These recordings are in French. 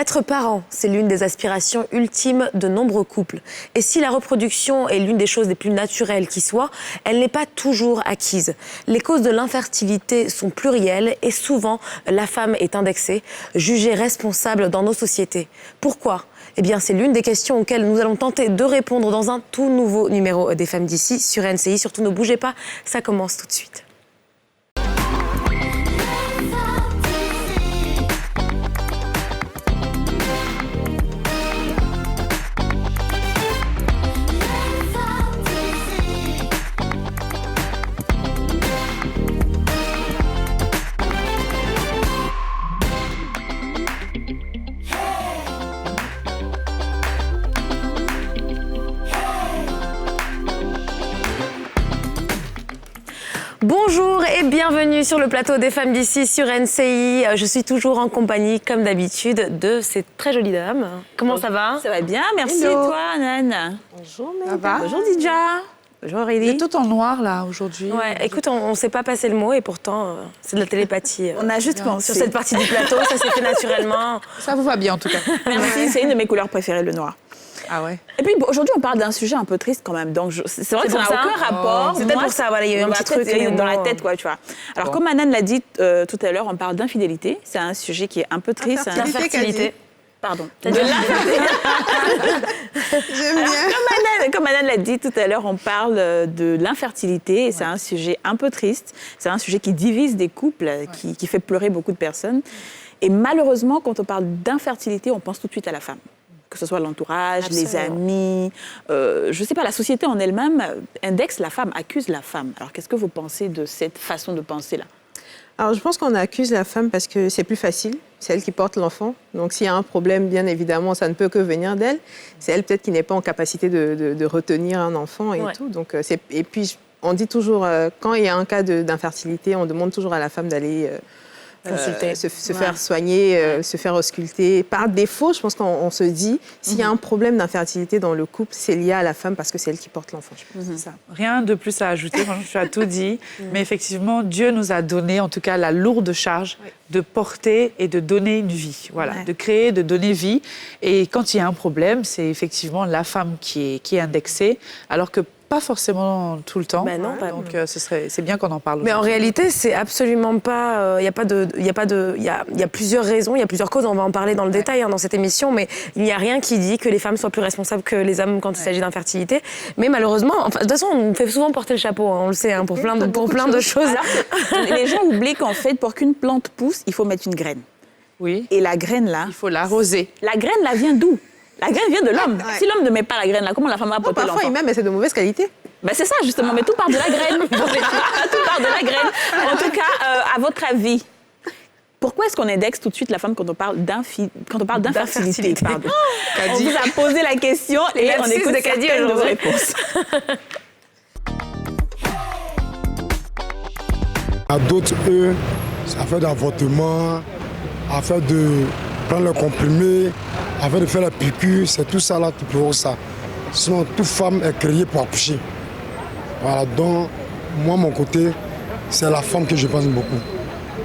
Être parent, c'est l'une des aspirations ultimes de nombreux couples. Et si la reproduction est l'une des choses les plus naturelles qui soit, elle n'est pas toujours acquise. Les causes de l'infertilité sont plurielles et souvent la femme est indexée, jugée responsable dans nos sociétés. Pourquoi ? Eh bien, c'est l'une des questions auxquelles nous allons tenter de répondre dans un tout nouveau numéro des Femmes d'ici sur RNCI. Surtout, ne bougez pas, ça commence tout de suite. Bonjour et bienvenue sur le plateau des Femmes d'ici sur RNCI. Je suis toujours en compagnie, comme d'habitude, de cette très jolie dame. Comment ça va ? Ça va bien, merci. Hello. Et toi, Nan ? Bonjour, Ça va ? Bonjour, Didja. Bonjour, Aurélie. Il est tout en noir, là, aujourd'hui. Ouais, écoute, on ne s'est pas passé le mot et pourtant, c'est de la télépathie. On a juste pensé. Sur cette partie du plateau, ça s'est fait naturellement. Ça vous va bien, en tout cas. Merci, c'est une de mes couleurs préférées, le noir. Ah ouais. Et puis aujourd'hui, on parle d'un sujet un peu triste quand même. Donc c'est vrai que ça n'a aucun rapport. C'est peut-être pour ça, voilà, il y a eu un petit truc dans la tête, quoi, tu vois. Alors comme Anan l'a dit tout à l'heure, on parle d'infidélité. C'est un sujet qui est un peu triste. L'infertilité. Pardon. J'aime bien. Comme Anan l'a dit tout à l'heure, on parle de l'infertilité. Et c'est un sujet un peu triste. C'est un sujet qui divise des couples, qui fait pleurer beaucoup de personnes. Et malheureusement, quand on parle d'infertilité, on pense tout de suite à la femme. Que ce soit l'entourage, les amis, je ne sais pas, la société en elle-même indexe la femme, accuse la femme. Alors qu'est-ce que vous pensez de cette façon de penser-là ? Alors, je pense qu'on accuse la femme parce que c'est plus facile. C'est elle qui porte l'enfant. Donc, s'il y a un problème, bien évidemment, ça ne peut que venir d'elle. C'est elle peut-être qui n'est pas en capacité de retenir un enfant et tout. Donc, et puis, on dit toujours, quand il y a un cas d'infertilité, on demande toujours à la femme d'aller se faire soigner, se faire ausculter. Par défaut, je pense qu'on se dit, s'il y a un problème d'infertilité dans le couple, c'est lié à la femme parce que c'est elle qui porte l'enfant. Ça. Rien de plus à ajouter, franchement, tu as tout dit. Mais effectivement, Dieu nous a donné, en tout cas, la lourde charge de porter et de donner une vie. Voilà, de créer, de donner vie. Et quand il y a un problème, c'est effectivement la femme qui est indexée, alors que pas forcément tout le temps. Ben non, donc c'est bien qu'on en parle. Mais en réalité, c'est absolument pas. Il y a plusieurs raisons, il y a plusieurs causes. On va en parler dans le détail dans cette émission, mais il n'y a rien qui dit que les femmes soient plus responsables que les hommes quand il s'agit d'infertilité. Mais malheureusement, de toute façon, on fait souvent porter le chapeau. On le sait, pour plein de choses. Alors, les gens oublient qu'en fait, pour qu'une plante pousse, il faut mettre une graine. Oui. Et la graine là, Il faut l'arroser. La graine là vient d'où ? La graine vient de l'homme. Si l'homme ne met pas la graine là, comment la femme va porter l'enfant ? Parfois, il met, mais c'est de mauvaise qualité. Ben c'est ça justement, mais tout part de la graine. Tout part de la graine. En tout cas, à votre avis, pourquoi est-ce qu'on indexe tout de suite la femme quand on parle d'infertilité ? Pardon. On vous a posé la question et on écoute certaines de vos réponses. À d'autres, eux, afin d'avortement, afin de prendre le comprimé, afin de faire la piqûre, c'est tout ça là qui provoque ça. Sinon, toute femme est créée pour accoucher. Voilà, donc, moi, mon côté, c'est la femme que je pense beaucoup.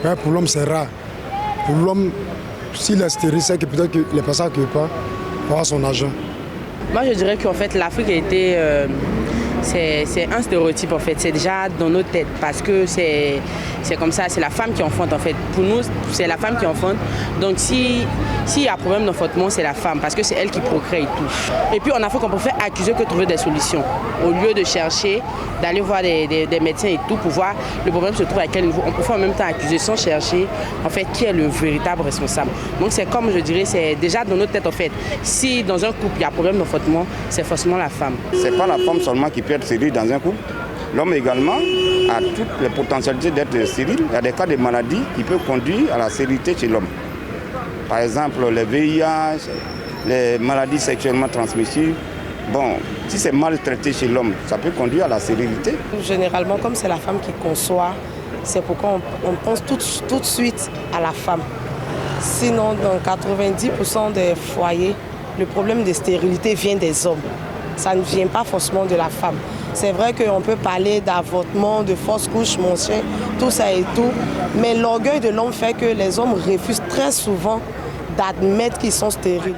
Mais pour l'homme, c'est rare. Pour l'homme, s'il est stérile, c'est que peut-être que les personnes ne peuvent pas avoir son argent. Moi, je dirais qu'en fait, l'Afrique a été... c'est un stéréotype, en fait. C'est déjà dans nos têtes parce que c'est comme ça. C'est la femme qui enfante, en fait. Pour nous, c'est la femme qui enfante. Donc, s'il y a un problème d'enfantement, c'est la femme parce que c'est elle qui procrée et tout. Et puis, en Afrique, on préfère accuser que trouver des solutions. Au lieu de chercher, d'aller voir des médecins et tout pour voir le problème se trouve à quel niveau. On préfère en même temps accuser sans chercher, en fait, qui est le véritable responsable. Donc, c'est comme je dirais, c'est déjà dans notre tête, en fait. Si dans un couple, il y a un problème d'enfantement, c'est forcément la femme. C'est pas la femme seulement qui peut être stérile dans un couple. L'homme également a toutes les potentialités d'être stérile. Il y a des cas de maladies qui peuvent conduire à la stérilité chez l'homme. Par exemple, le VIH, les maladies sexuellement transmissibles. Bon, si c'est mal traité chez l'homme, ça peut conduire à la stérilité. Généralement, comme c'est la femme qui conçoit, c'est pourquoi on pense tout de suite à la femme. Sinon, dans 90% des foyers, le problème de stérilité vient des hommes. Ça ne vient pas forcément de la femme. C'est vrai qu'on peut parler d'avortement, de fausse couche, mon tout ça et tout, mais l'orgueil de l'homme fait que les hommes refusent très souvent d'admettre qu'ils sont stériles.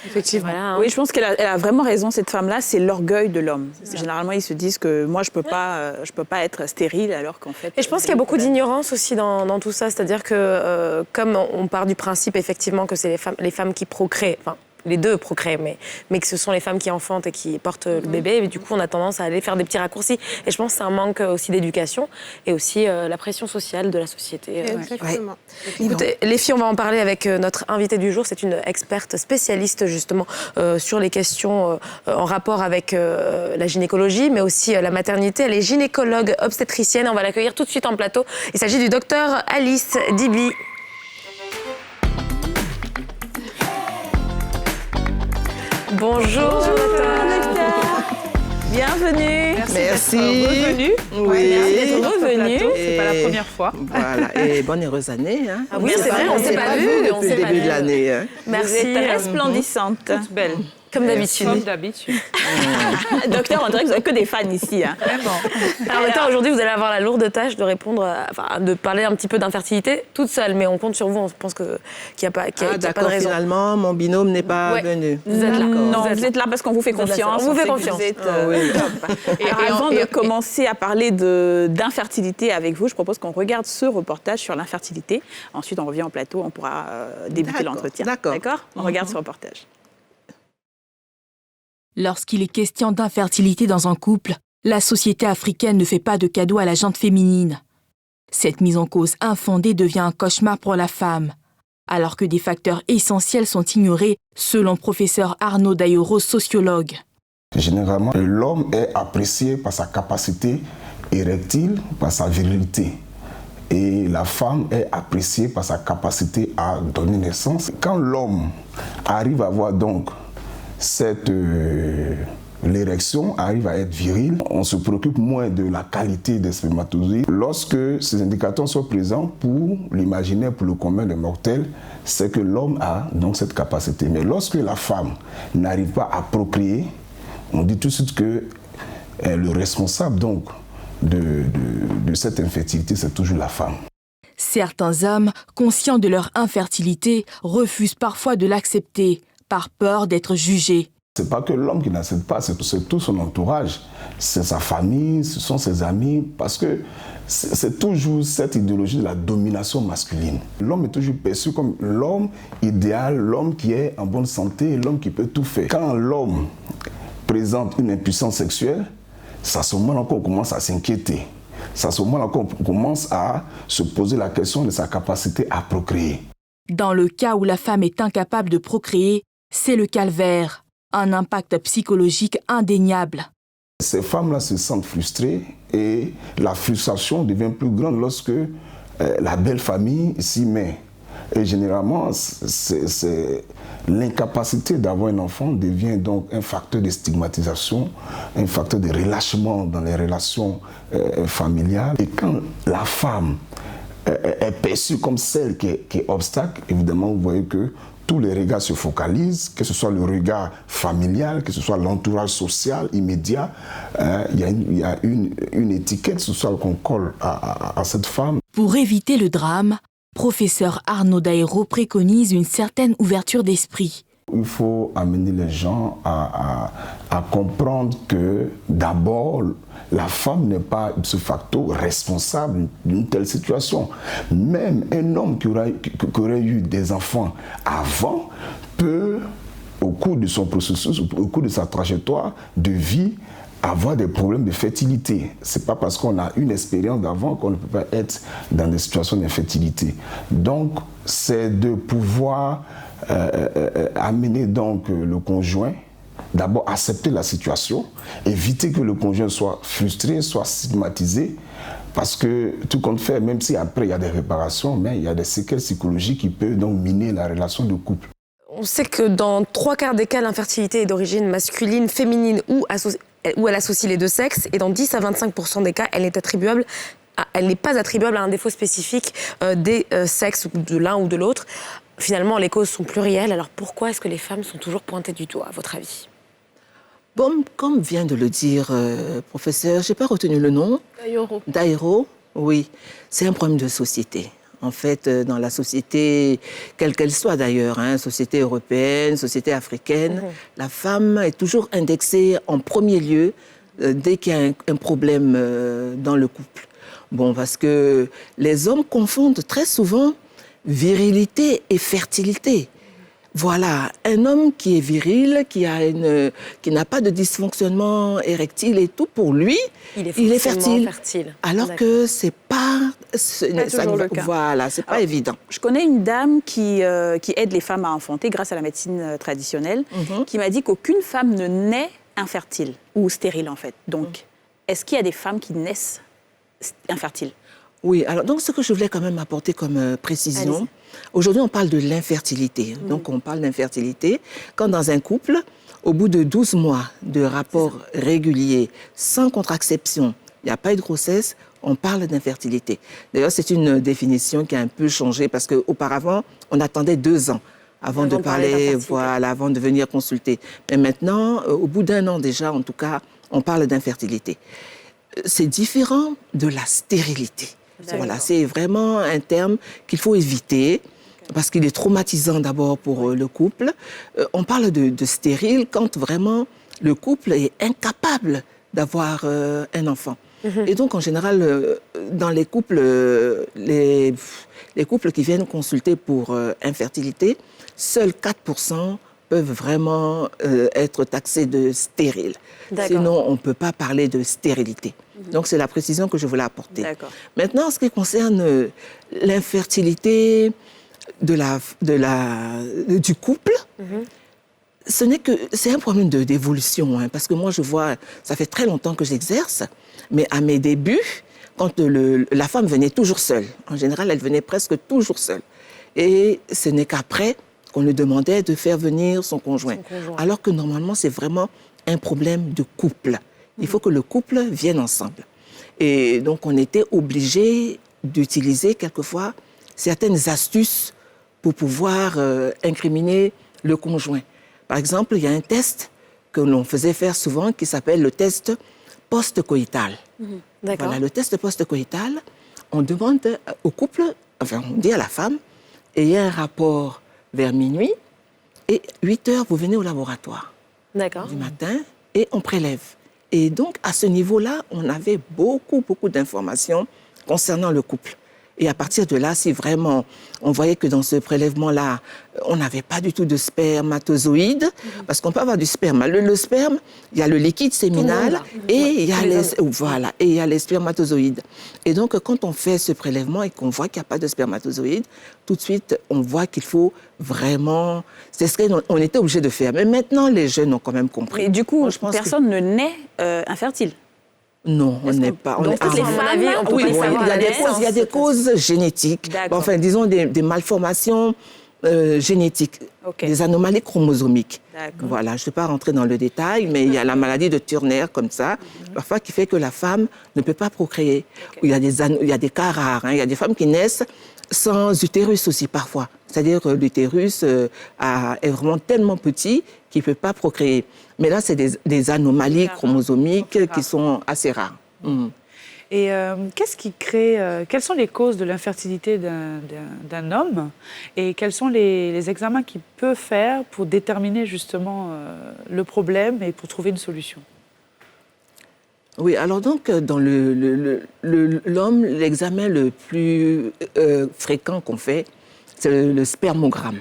Effectivement. Voilà, hein. Oui, je pense qu'elle a vraiment raison, cette femme-là, c'est l'orgueil de l'homme. Généralement, ils se disent que moi, je peux pas être stérile, alors qu'en fait... Et je pense qu'il y a beaucoup d'ignorance aussi dans tout ça, c'est-à-dire que comme on part du principe effectivement que c'est les femmes qui procréent, enfin les deux procréent, mais que ce sont les femmes qui enfantent et qui portent le bébé, et du coup on a tendance à aller faire des petits raccourcis. Et je pense que c'est un manque aussi d'éducation et aussi la pression sociale de la société. Exactement. Écoutez, les filles, on va en parler avec notre invitée du jour. C'est une experte spécialiste justement sur les questions en rapport avec la gynécologie, mais aussi la maternité. Elle est gynécologue obstétricienne. On va l'accueillir tout de suite en plateau. Il s'agit du docteur Alice Dibi. Bonjour, docteur. Bienvenue. Merci. Revenu. Oui. Merci d'être revenu. C'est pas la première fois. Voilà, et bonne heureuse année. Hein. Ah oui, c'est vrai, on s'est pas vu depuis le début de l'année. Hein. Merci. Vous êtes resplendissante. Toute belle. Comme d'habitude. Comme d'habitude. Docteur, on dirait que vous n'avez que des fans ici. Hein. Vraiment. Alors, docteur, aujourd'hui, vous allez avoir la lourde tâche de répondre, de parler un petit peu d'infertilité toute seule, mais on compte sur vous. On pense qu'il n'y a pas de raison. Finalement, mon binôme n'est pas venu. Vous êtes là. Non, vous êtes là parce qu'on vous fait confiance. On vous fait sait que confiance. vous êtes, oui. Alors, avant de commencer à parler d'infertilité avec vous, je propose qu'on regarde ce reportage sur l'infertilité. Ensuite, on revient en plateau, on pourra débuter l'entretien. D'accord. On regarde ce reportage. Lorsqu'il est question d'infertilité dans un couple, la société africaine ne fait pas de cadeau à la gente féminine. Cette mise en cause infondée devient un cauchemar pour la femme, alors que des facteurs essentiels sont ignorés, selon professeur Arnaud Daïro, sociologue. Généralement, l'homme est apprécié par sa capacité érectile, par sa virilité. Et la femme est appréciée par sa capacité à donner naissance. Quand l'homme arrive à avoir donc l'érection, arrive à être virile, on se préoccupe moins de la qualité des spermatozoïdes. Lorsque ces indicateurs sont présents, pour l'imaginaire, pour le commun des mortels, c'est que l'homme a donc cette capacité. Mais lorsque la femme n'arrive pas à procréer, on dit tout de suite que le responsable donc de cette infertilité, c'est toujours la femme. Certains hommes, conscients de leur infertilité, refusent parfois de l'accepter, par peur d'être jugés. C'est pas que l'homme qui n'accepte pas, c'est tout son entourage, c'est sa famille, ce sont ses amis, parce que c'est toujours cette idéologie de la domination masculine. L'homme est toujours perçu comme l'homme idéal, l'homme qui est en bonne santé, l'homme qui peut tout faire. Quand l'homme présente une impuissance sexuelle, c'est à ce moment-là qu'on commence à s'inquiéter. C'est à ce moment-là qu'on commence à se poser la question de sa capacité à procréer. Dans le cas où la femme est incapable de procréer, c'est le calvaire, un impact psychologique indéniable. Ces femmes-là se sentent frustrées et la frustration devient plus grande lorsque la belle famille s'y met. Et généralement, l'incapacité d'avoir un enfant devient donc un facteur de stigmatisation, un facteur de relâchement dans les relations familiales. Et quand la femme est perçue comme celle qui est obstacle, évidemment, vous voyez que tous les regards se focalisent, que ce soit le regard familial, que ce soit l'entourage social immédiat. Il y a une étiquette sociale qu'on colle à cette femme. Pour éviter le drame, professeur Arnaud Daïro préconise une certaine ouverture d'esprit. Il faut amener les gens à comprendre que d'abord, la femme n'est pas de ce facto responsable d'une telle situation. Même un homme qui aurait eu des enfants avant peut, au cours de son processus, au cours de sa trajectoire de vie, avoir des problèmes de fertilité. Ce n'est pas parce qu'on a une expérience d'avant qu'on ne peut pas être dans des situations d'infertilité. Donc, c'est de pouvoir amener donc le conjoint, d'abord accepter la situation, éviter que le conjoint soit frustré, soit stigmatisé, parce que tout compte fait, même si après il y a des réparations, mais il y a des séquelles psychologiques qui peuvent donc miner la relation de couple. On sait que dans 3/4 des cas, l'infertilité est d'origine masculine, féminine ou elle associe les deux sexes, et dans 10 à 25% des cas, elle n'est pas attribuable à un défaut spécifique des sexes, de l'un ou de l'autre. Finalement, les causes sont plurielles. Alors pourquoi est-ce que les femmes sont toujours pointées du doigt, à votre avis? Bon, comme vient de le dire professeur, je n'ai pas retenu le nom. Daïro. Daïro, oui. C'est un problème de société. En fait, dans la société, quelle qu'elle soit d'ailleurs, société européenne, société africaine, la femme est toujours indexée en premier lieu dès qu'il y a un problème dans le couple. Bon, parce que les hommes confondent très souvent virilité et fertilité. Voilà, un homme qui est viril, qui n'a pas de dysfonctionnement érectile et tout, pour lui, il est fertile. Alors que c'est pas toujours le cas. Voilà, c'est pas évident. Je connais une dame qui aide les femmes à enfanter grâce à la médecine traditionnelle, qui m'a dit qu'aucune femme ne naît infertile ou stérile en fait. Donc, est-ce qu'il y a des femmes qui naissent infertiles? Oui, alors donc ce que je voulais quand même apporter comme précision, aujourd'hui on parle de l'infertilité. Donc on parle d'infertilité quand dans un couple, au bout de 12 mois de rapports réguliers, sans contraception, il n'y a pas eu de grossesse, on parle d'infertilité. D'ailleurs, c'est une définition qui a un peu changé parce qu'auparavant, on attendait 2 ans avant de parler, voilà, avant de venir consulter. Mais maintenant, au bout d'1 an déjà, en tout cas, on parle d'infertilité. C'est différent de la stérilité. Voilà, c'est vraiment un terme qu'il faut éviter parce qu'il est traumatisant d'abord pour le couple. On parle de stérile quand vraiment le couple est incapable d'avoir un enfant. Et donc, en général, dans les couples, les couples qui viennent consulter pour infertilité, seuls 4% peuvent vraiment être taxés de stériles. Sinon, on ne peut pas parler de stérilité. Donc, c'est la précision que je voulais apporter. Maintenant, en ce qui concerne l'infertilité du couple, c'est un problème d'évolution. Parce que moi, je vois, ça fait très longtemps que j'exerce, mais à mes débuts, quand la femme venait toujours seule, en général, elle venait presque toujours seule. Et ce n'est qu'après qu'on lui demandait de faire venir son conjoint. Alors que normalement, c'est vraiment un problème de couple. Il faut que le couple vienne ensemble. Et donc, on était obligé d'utiliser quelquefois certaines astuces pour pouvoir incriminer le conjoint. Par exemple, il y a un test que l'on faisait faire souvent qui s'appelle le test post-coïtal. Voilà, le test post-coïtal, on demande au couple, enfin, on dit à la femme, ayez un rapport vers minuit et 8 heures, vous venez au laboratoire du matin et on prélève. Et donc, à ce niveau-là, on avait beaucoup d'informations concernant le couple. Et à partir de là, si vraiment on voyait que dans ce prélèvement-là, on n'avait pas du tout de spermatozoïdes, parce qu'on peut avoir du sperme. Le sperme, il y a le liquide séminal et il y a les spermatozoïdes. Et donc, quand on fait ce prélèvement et qu'on voit qu'il n'y a pas de spermatozoïdes, tout de suite, on voit qu'il faut vraiment... C'est ce qu'on était obligé de faire. Mais maintenant, les jeunes ont quand même compris. Mais du coup, personne ne naît infertile. Non, on n'est pas. Donc, toutes les femmes, il y a des causes génétiques. Enfin, disons des malformations génétiques, des anomalies chromosomiques. Voilà, je ne vais pas rentrer dans le détail, mais il y a la maladie de Turner, comme ça, parfois qui fait que la femme ne peut pas procréer. Il y a des cas rares. Il y a des femmes qui naissent sans utérus aussi, parfois. C'est-à-dire que l'utérus est vraiment tellement petit qu'il ne peut pas procréer. Mais là, c'est des anomalies chromosomiques qui sont assez rares. Et qu'est-ce qui crée... quelles sont les causes de l'infertilité d'un homme et quels sont les examens qu'il peut faire pour déterminer justement le problème et pour trouver une solution? Oui, alors donc, dans l'homme, l'examen le plus fréquent qu'on fait, c'est le spermogramme.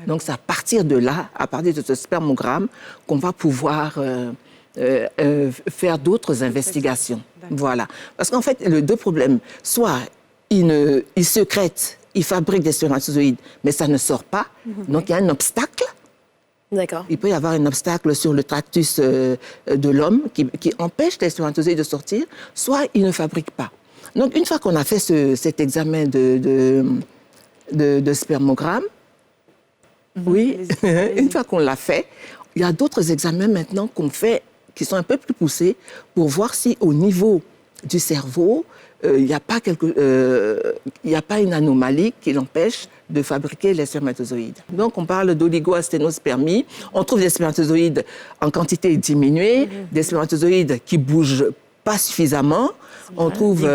Donc, c'est à partir de là, à partir de ce spermogramme, qu'on va pouvoir faire d'autres investigations. Voilà. Parce qu'en fait, les deux problèmes, soit il sécrète, il fabrique des spermatozoïdes, mais ça ne sort pas. Donc, il y a un obstacle. Il peut y avoir un obstacle sur le tractus de l'homme qui empêche les spermatozoïdes de sortir, soit il ne fabrique pas. Donc, une fois qu'on a fait cet examen de spermogramme, une fois qu'on l'a fait, il y a d'autres examens maintenant qu'on fait qui sont un peu plus poussés pour voir si au niveau du cerveau, il n'y a pas une anomalie qui l'empêche de fabriquer les spermatozoïdes. Donc, on parle d'oligoasténospermie. On trouve des spermatozoïdes en quantité diminuée, des spermatozoïdes qui ne bougent pas suffisamment. On trouve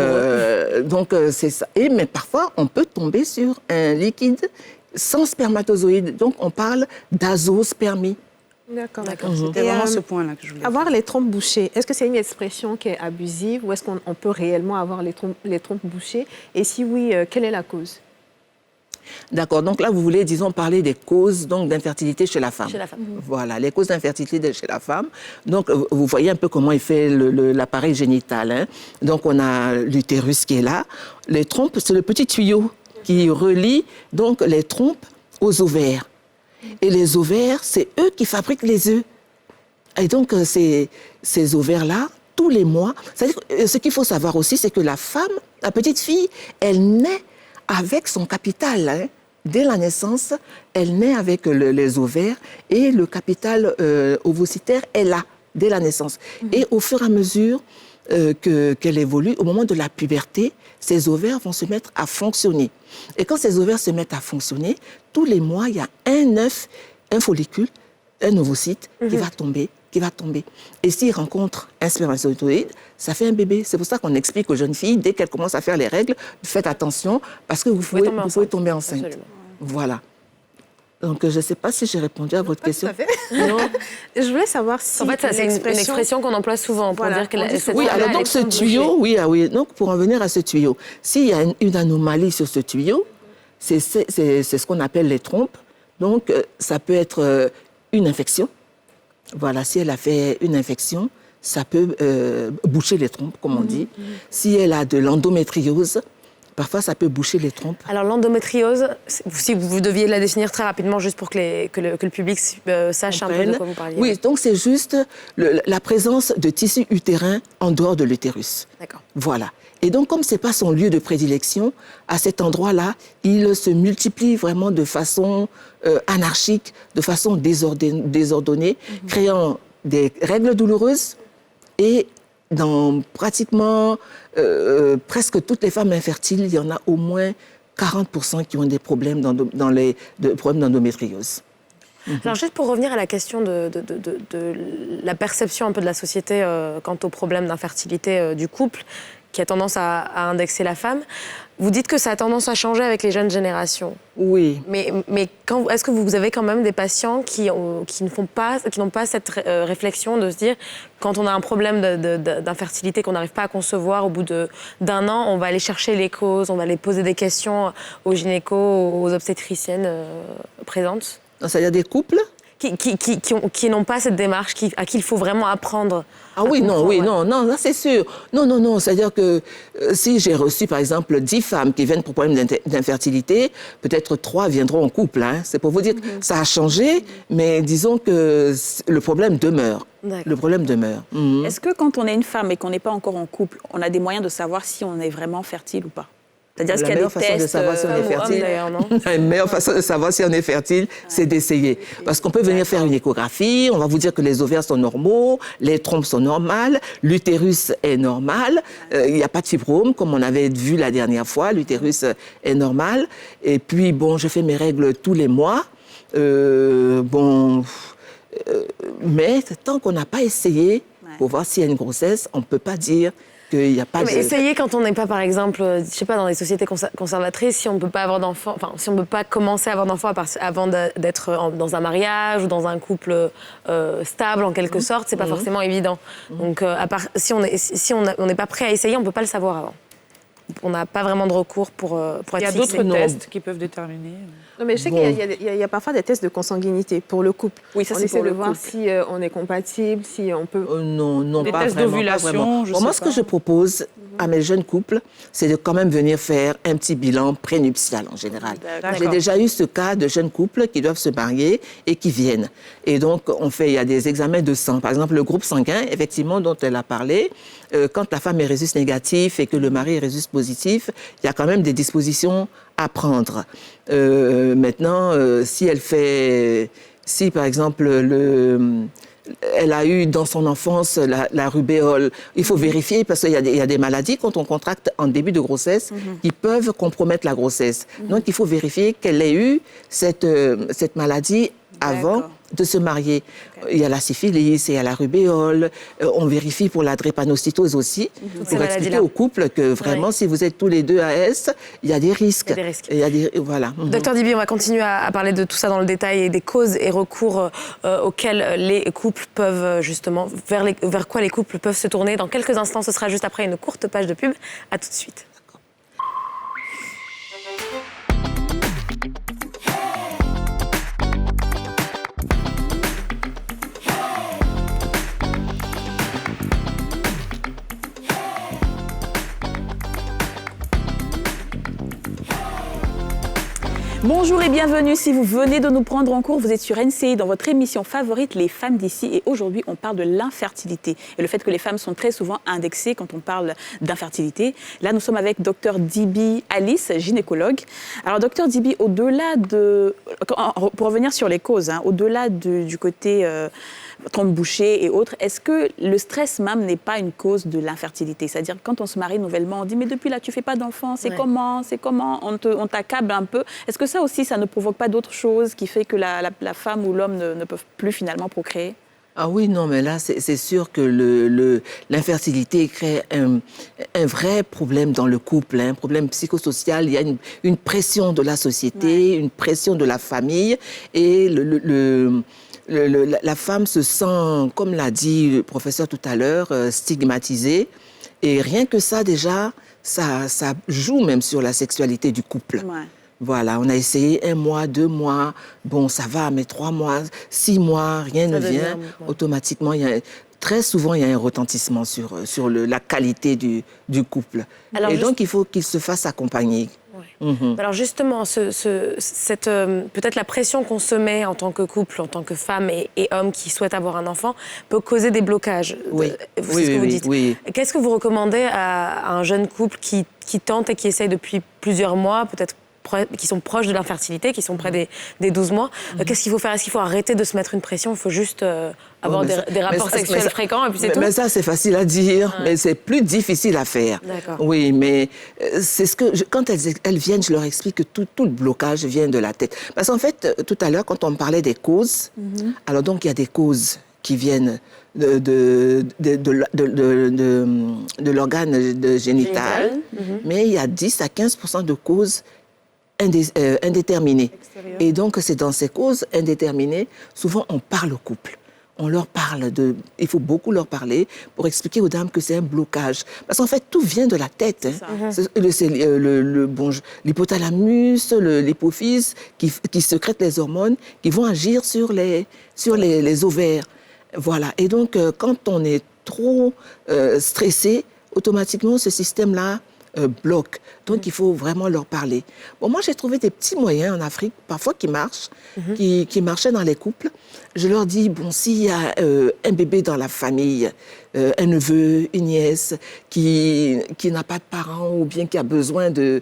C'est ça. Mais parfois, on peut tomber sur un liquide sans spermatozoïdes. Donc, on parle d'azospermie. D'accord. C'était vraiment ce point-là que je voulais avoir les trompes bouchées, est-ce que c'est une expression qui est abusive ou est-ce qu'on peut réellement avoir les trompes bouchées? Et si oui, quelle est la cause? D'accord. Donc là, vous voulez, disons, parler des causes d'infertilité chez la femme. Chez la femme. Voilà, les causes d'infertilité chez la femme. Donc, vous voyez un peu comment il fait l'appareil génital. Hein. Donc, on a l'utérus qui est là. Les trompes, c'est le petit tuyau qui relie donc les trompes aux ovaires. Et les ovaires, c'est eux qui fabriquent les œufs. Et donc, ces ovaires-là, tous les mois... C'est-à-dire, ce qu'il faut savoir aussi, c'est que la femme, la petite fille, elle naît avec son capital. Hein. Dès la naissance, elle naît avec les ovaires et le capital ovocytaire est là, dès la naissance. Et au fur et à mesure qu'elle évolue, au moment de la puberté, ces ovaires vont se mettre à fonctionner. Et quand ces ovaires se mettent à fonctionner, tous les mois, il y a un œuf, un follicule, un ovocyte qui va tomber. Et s'il rencontre un spermatozoïde, ça fait un bébé. C'est pour ça qu'on explique aux jeunes filles, dès qu'elles commencent à faire les règles, faites attention, parce que vous pouvez tomber enceinte. Absolument. Voilà. Donc, je ne sais pas si j'ai répondu à votre question. Tout à fait. Non. Je voulais savoir si... En fait, ça, c'est une expression qu'on emploie souvent pour dire que... Oui, alors donc ce tuyau, oui. Donc, pour en venir à ce tuyau, s'il y a une anomalie sur ce tuyau, c'est ce qu'on appelle les trompes. Donc, ça peut être une infection. Voilà, si elle a fait une infection, ça peut boucher les trompes, comme on dit. Si elle a de l'endométriose, parfois ça peut boucher les trompes. Alors l'endométriose, si vous deviez la définir très rapidement, juste pour que le public sache un peu de quoi vous parliez. Oui, donc c'est juste la présence de tissus utérins en dehors de l'utérus. D'accord. Voilà. Et donc, comme ce n'est pas son lieu de prédilection, à cet endroit-là, il se multiplie vraiment de façon anarchique, de façon désordonnée, créant des règles douloureuses. Et dans pratiquement presque toutes les femmes infertiles, il y en a au moins 40% qui ont des problèmes problèmes d'endométriose. Alors juste pour revenir à la question de la perception un peu de la société quant aux problèmes d'infertilité du couple, qui a tendance à indexer la femme. Vous dites que ça a tendance à changer avec les jeunes générations. Oui. Mais est-ce que vous avez quand même des patients qui n'ont pas cette réflexion de se dire, quand on a un problème d'infertilité qu'on n'arrive pas à concevoir, au bout d'un an, on va aller chercher les causes, on va aller poser des questions aux gynécos, aux obstétriciennes présentes? C'est-à-dire des couples qui n'ont pas cette démarche, à qui il faut vraiment apprendre. Ah oui, non, ça c'est sûr. Non, c'est-à-dire que si j'ai reçu par exemple 10 femmes qui viennent pour problème d'infertilité, peut-être 3 viendront en couple. Hein. C'est pour vous dire que ça a changé, mais disons que le problème demeure. Le problème demeure. Est-ce que quand on est une femme et qu'on n'est pas encore en couple, on a des moyens de savoir si on est vraiment fertile ou pas? C'est-à-dire qu'il y a des tests, de savoir si on est fertile. La meilleure façon de savoir si on est fertile, c'est d'essayer. Parce qu'on peut venir faire une échographie, on va vous dire que les ovaires sont normaux, les trompes sont normales, l'utérus est normal, il n'y a pas de fibrome, comme on avait vu la dernière fois, l'utérus est normal. Et puis, bon, je fais mes règles tous les mois. Mais tant qu'on n'a pas essayé pour voir s'il y a une grossesse, on ne peut pas dire qu'il n'y a pas de... Mais essayez quand on n'est pas, par exemple, je sais pas, dans des sociétés conservatrices, si on ne peut pas avoir d'enfants, enfin, si on ne peut pas commencer à avoir d'enfants avant d'être dans un mariage ou dans un couple stable, en quelque sorte, c'est pas forcément évident. Donc, à part, si on n'est pas prêt à essayer, on ne peut pas le savoir avant. On n'a pas vraiment de recours pour être fixé. Il y a d'autres tests qui peuvent déterminer. Non, mais je sais qu'il y a parfois des tests de consanguinité pour le couple. Oui, ça, on c'est essaie pour de le voir couple. si on est compatible, si on peut... Non, des pas tests vraiment. d'ovulation, Moi, ce que je propose à mes jeunes couples, c'est de quand même venir faire un petit bilan prénuptial en général. J'ai déjà eu ce cas de jeunes couples qui doivent se marier et qui viennent. Et donc, il y a des examens de sang. Par exemple, le groupe sanguin, effectivement, dont elle a parlé, quand la femme est rhésus négatif et que le mari est rhésus positif, il y a quand même des dispositions à prendre. Maintenant, si par exemple elle a eu dans son enfance la rubéole, il faut vérifier parce qu'il y a des maladies quand on contracte en début de grossesse qui peuvent compromettre la grossesse. Donc il faut vérifier qu'elle ait eu cette maladie avant de se marier. Il y a la syphilis, il y a la rubéole, on vérifie pour la drépanocytose aussi, pour expliquer au couple que vraiment, si vous êtes tous les deux AS, il y a des risques. Voilà. Docteur Dibi, on va continuer à parler de tout ça dans le détail et des causes et recours auxquels les couples peuvent justement, vers quoi les couples peuvent se tourner. Dans quelques instants, ce sera juste après une courte page de pub. À tout de suite. Bonjour et bienvenue. Si vous venez de nous prendre en cours, vous êtes sur NCI dans votre émission favorite, Les femmes d'ici. Et aujourd'hui, on parle de l'infertilité et le fait que les femmes sont très souvent indexées quand on parle d'infertilité. Là, nous sommes avec Dr Dibi Alice, gynécologue. Alors, Dr Dibi, au-delà de... Pour revenir sur les causes, au-delà du côté trompe bouchée et autres, est-ce que le stress même n'est pas une cause de l'infertilité? C'est-à-dire, quand on se marie nouvellement, on dit « mais depuis là, tu ne fais pas d'enfant, c'est comment ?» On t'accable un peu. Est-ce que ça aussi, ça ne provoque pas d'autres choses qui fait que la femme ou l'homme ne peuvent plus finalement procréer? Ah oui, non, mais là, c'est sûr que l'infertilité crée un vrai problème dans le couple, un problème psychosocial. Il y a une pression de la société, une pression de la famille, et la femme se sent, comme l'a dit le professeur tout à l'heure, stigmatisée. Et rien que ça, déjà, ça joue même sur la sexualité du couple. Ouais. Voilà, on a essayé 1 mois, 2 mois, bon, ça va, mais 3 mois, 6 mois, rien ne vient. Automatiquement, très souvent, il y a un retentissement sur la qualité du couple. Alors, et donc, il faut qu'il se fasse accompagner. Ouais. Alors justement, peut-être la pression qu'on se met en tant que couple, en tant que femme et homme qui souhaitent avoir un enfant, peut causer des blocages. Oui. C'est ce que vous dites. Oui. Qu'est-ce que vous recommandez à un jeune couple qui tente et qui essaye depuis plusieurs mois, peut-être qui sont proches de l'infertilité, qui sont près des 12 mois. Qu'est-ce qu'il faut faire? Est-ce qu'il faut arrêter de se mettre une pression? Il faut juste avoir des rapports sexuels fréquents et puis c'est tout? Mais ça, c'est facile à dire, mais c'est plus difficile à faire. D'accord. Oui, mais c'est ce que... Quand elles viennent, je leur explique que tout le blocage vient de la tête. Parce qu'en fait, tout à l'heure, quand on parlait des causes, alors donc il y a des causes qui viennent de l'organe génital, mais il y a 10 à 15% de causes indéterminées. Extérieur. Et donc, c'est dans ces causes indéterminées, souvent on parle au couple. On leur parle il faut beaucoup leur parler pour expliquer aux dames que c'est un blocage. Parce qu'en fait, tout vient de la tête. C'est l'hypothalamus, l'hypophyse qui sécrète les hormones qui vont agir sur les ovaires. Voilà. Et donc, quand on est trop stressé, automatiquement, ce système-là bloque. Donc, il faut vraiment leur parler. Bon, moi, j'ai trouvé des petits moyens en Afrique, parfois qui marchent, qui marchaient dans les couples. Je leur dis, bon, s'il y a un bébé dans la famille, un neveu, une nièce, qui n'a pas de parents ou bien qui a besoin de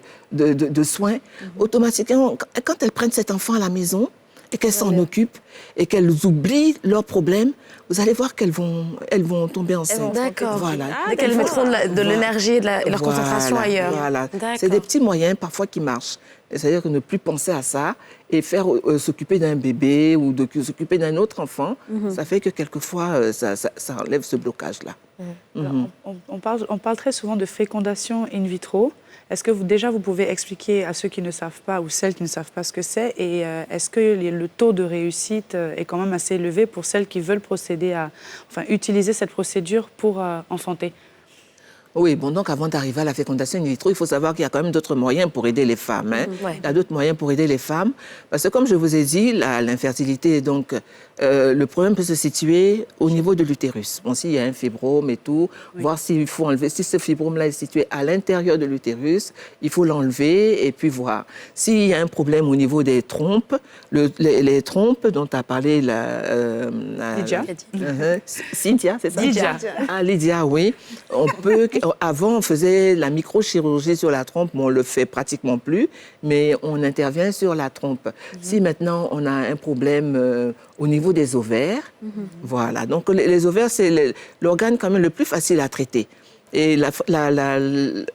soins, automatiquement, quand elles prennent cet enfant à la maison, et qu'elles s'en occupent, et qu'elles oublient leurs problèmes, vous allez voir qu'elles vont tomber enceintes. D'accord. Voilà. Et qu'elles mettront de l'énergie et leur concentration ailleurs. Voilà. C'est des petits moyens parfois qui marchent. C'est-à-dire que ne plus penser à ça et faire s'occuper d'un bébé ou de s'occuper d'un autre enfant, ça fait que quelquefois, ça enlève ce blocage-là. On parle très souvent de fécondation in vitro. Est-ce que vous pouvez expliquer à ceux qui ne savent pas ou celles qui ne savent pas ce que c'est, et est-ce que le taux de réussite est quand même assez élevé pour celles qui veulent utiliser cette procédure pour enfanter? Oui, bon, donc avant d'arriver à la fécondation in vitro, il faut savoir qu'il y a quand même d'autres moyens pour aider les femmes. Il y a d'autres moyens pour aider les femmes. Parce que comme je vous ai dit, l'infertilité, donc, le problème peut se situer au niveau de l'utérus. Bon, s'il y a un fibrome et tout, voir s'il faut enlever. Si ce fibrome-là est situé à l'intérieur de l'utérus, il faut l'enlever et puis voir. S'il y a un problème au niveau des trompes, les trompes dont a parlé Lydia. Cynthia, c'est ça? Lydia. Ah, Lydia, oui. On peut... Avant, on faisait la microchirurgie sur la trompe, mais on ne le fait pratiquement plus, mais on intervient sur la trompe. Si maintenant on a un problème au niveau des ovaires, voilà. Donc les ovaires, c'est l'organe quand même le plus facile à traiter. Et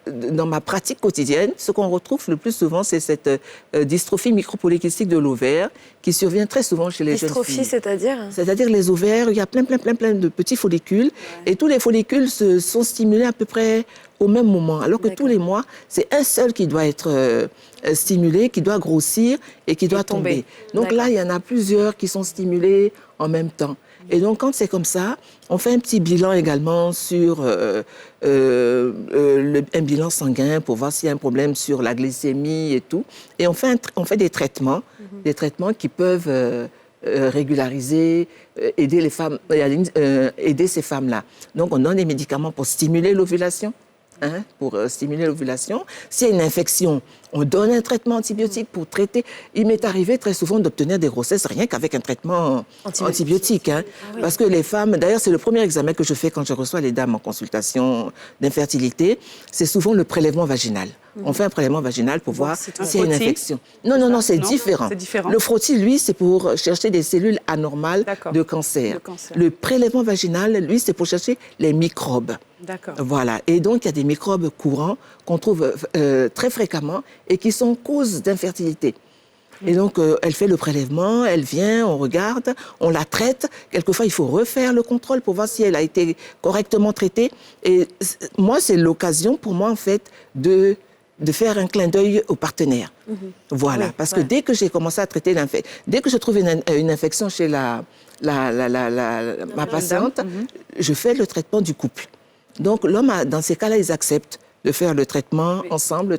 dans ma pratique quotidienne, ce qu'on retrouve le plus souvent, c'est cette dystrophie micropolycystique de l'ovaire qui survient très souvent chez les jeunes filles. Dystrophie, c'est-à-dire ? C'est-à-dire les ovaires, il y a plein de petits follicules et tous les follicules sont stimulés à peu près au même moment. Alors que tous les mois, c'est un seul qui doit être stimulé, qui doit grossir et qui doit tomber. Donc là, il y en a plusieurs qui sont stimulés en même temps. Et donc, quand c'est comme ça, on fait un petit bilan également sur un bilan sanguin pour voir s'il y a un problème sur la glycémie et tout. Et on fait des traitements qui peuvent régulariser, aider les femmes, aider ces femmes-là. Donc, on donne des médicaments pour stimuler l'ovulation. Stimuler l'ovulation. S'il y a une infection, on donne un traitement antibiotique pour traiter. Il m'est arrivé très souvent d'obtenir des grossesses rien qu'avec un traitement antibiotique. Parce que les femmes, d'ailleurs c'est le premier examen que je fais quand je reçois les dames en consultation d'infertilité, c'est souvent le prélèvement vaginal. On fait un prélèvement vaginal pour voir s'il y a une infection. Non, c'est différent. Le frottis, lui, c'est pour chercher des cellules anormales de cancer. Le prélèvement vaginal, lui, c'est pour chercher les microbes. D'accord. Voilà. Et donc, il y a des microbes courants qu'on trouve très fréquemment et qui sont cause d'infertilité. Et donc, elle fait le prélèvement, elle vient, on regarde, on la traite. Quelquefois, il faut refaire le contrôle pour voir si elle a été correctement traitée. Et moi, c'est l'occasion pour moi, en fait, de faire un clin d'œil au partenaire. Voilà. Parce que dès que j'ai commencé à traiter l'infection, dès que je trouve une infection chez ma patiente, je fais le traitement du couple. Donc, l'homme, dans ces cas-là, ils acceptent de faire le traitement ensemble,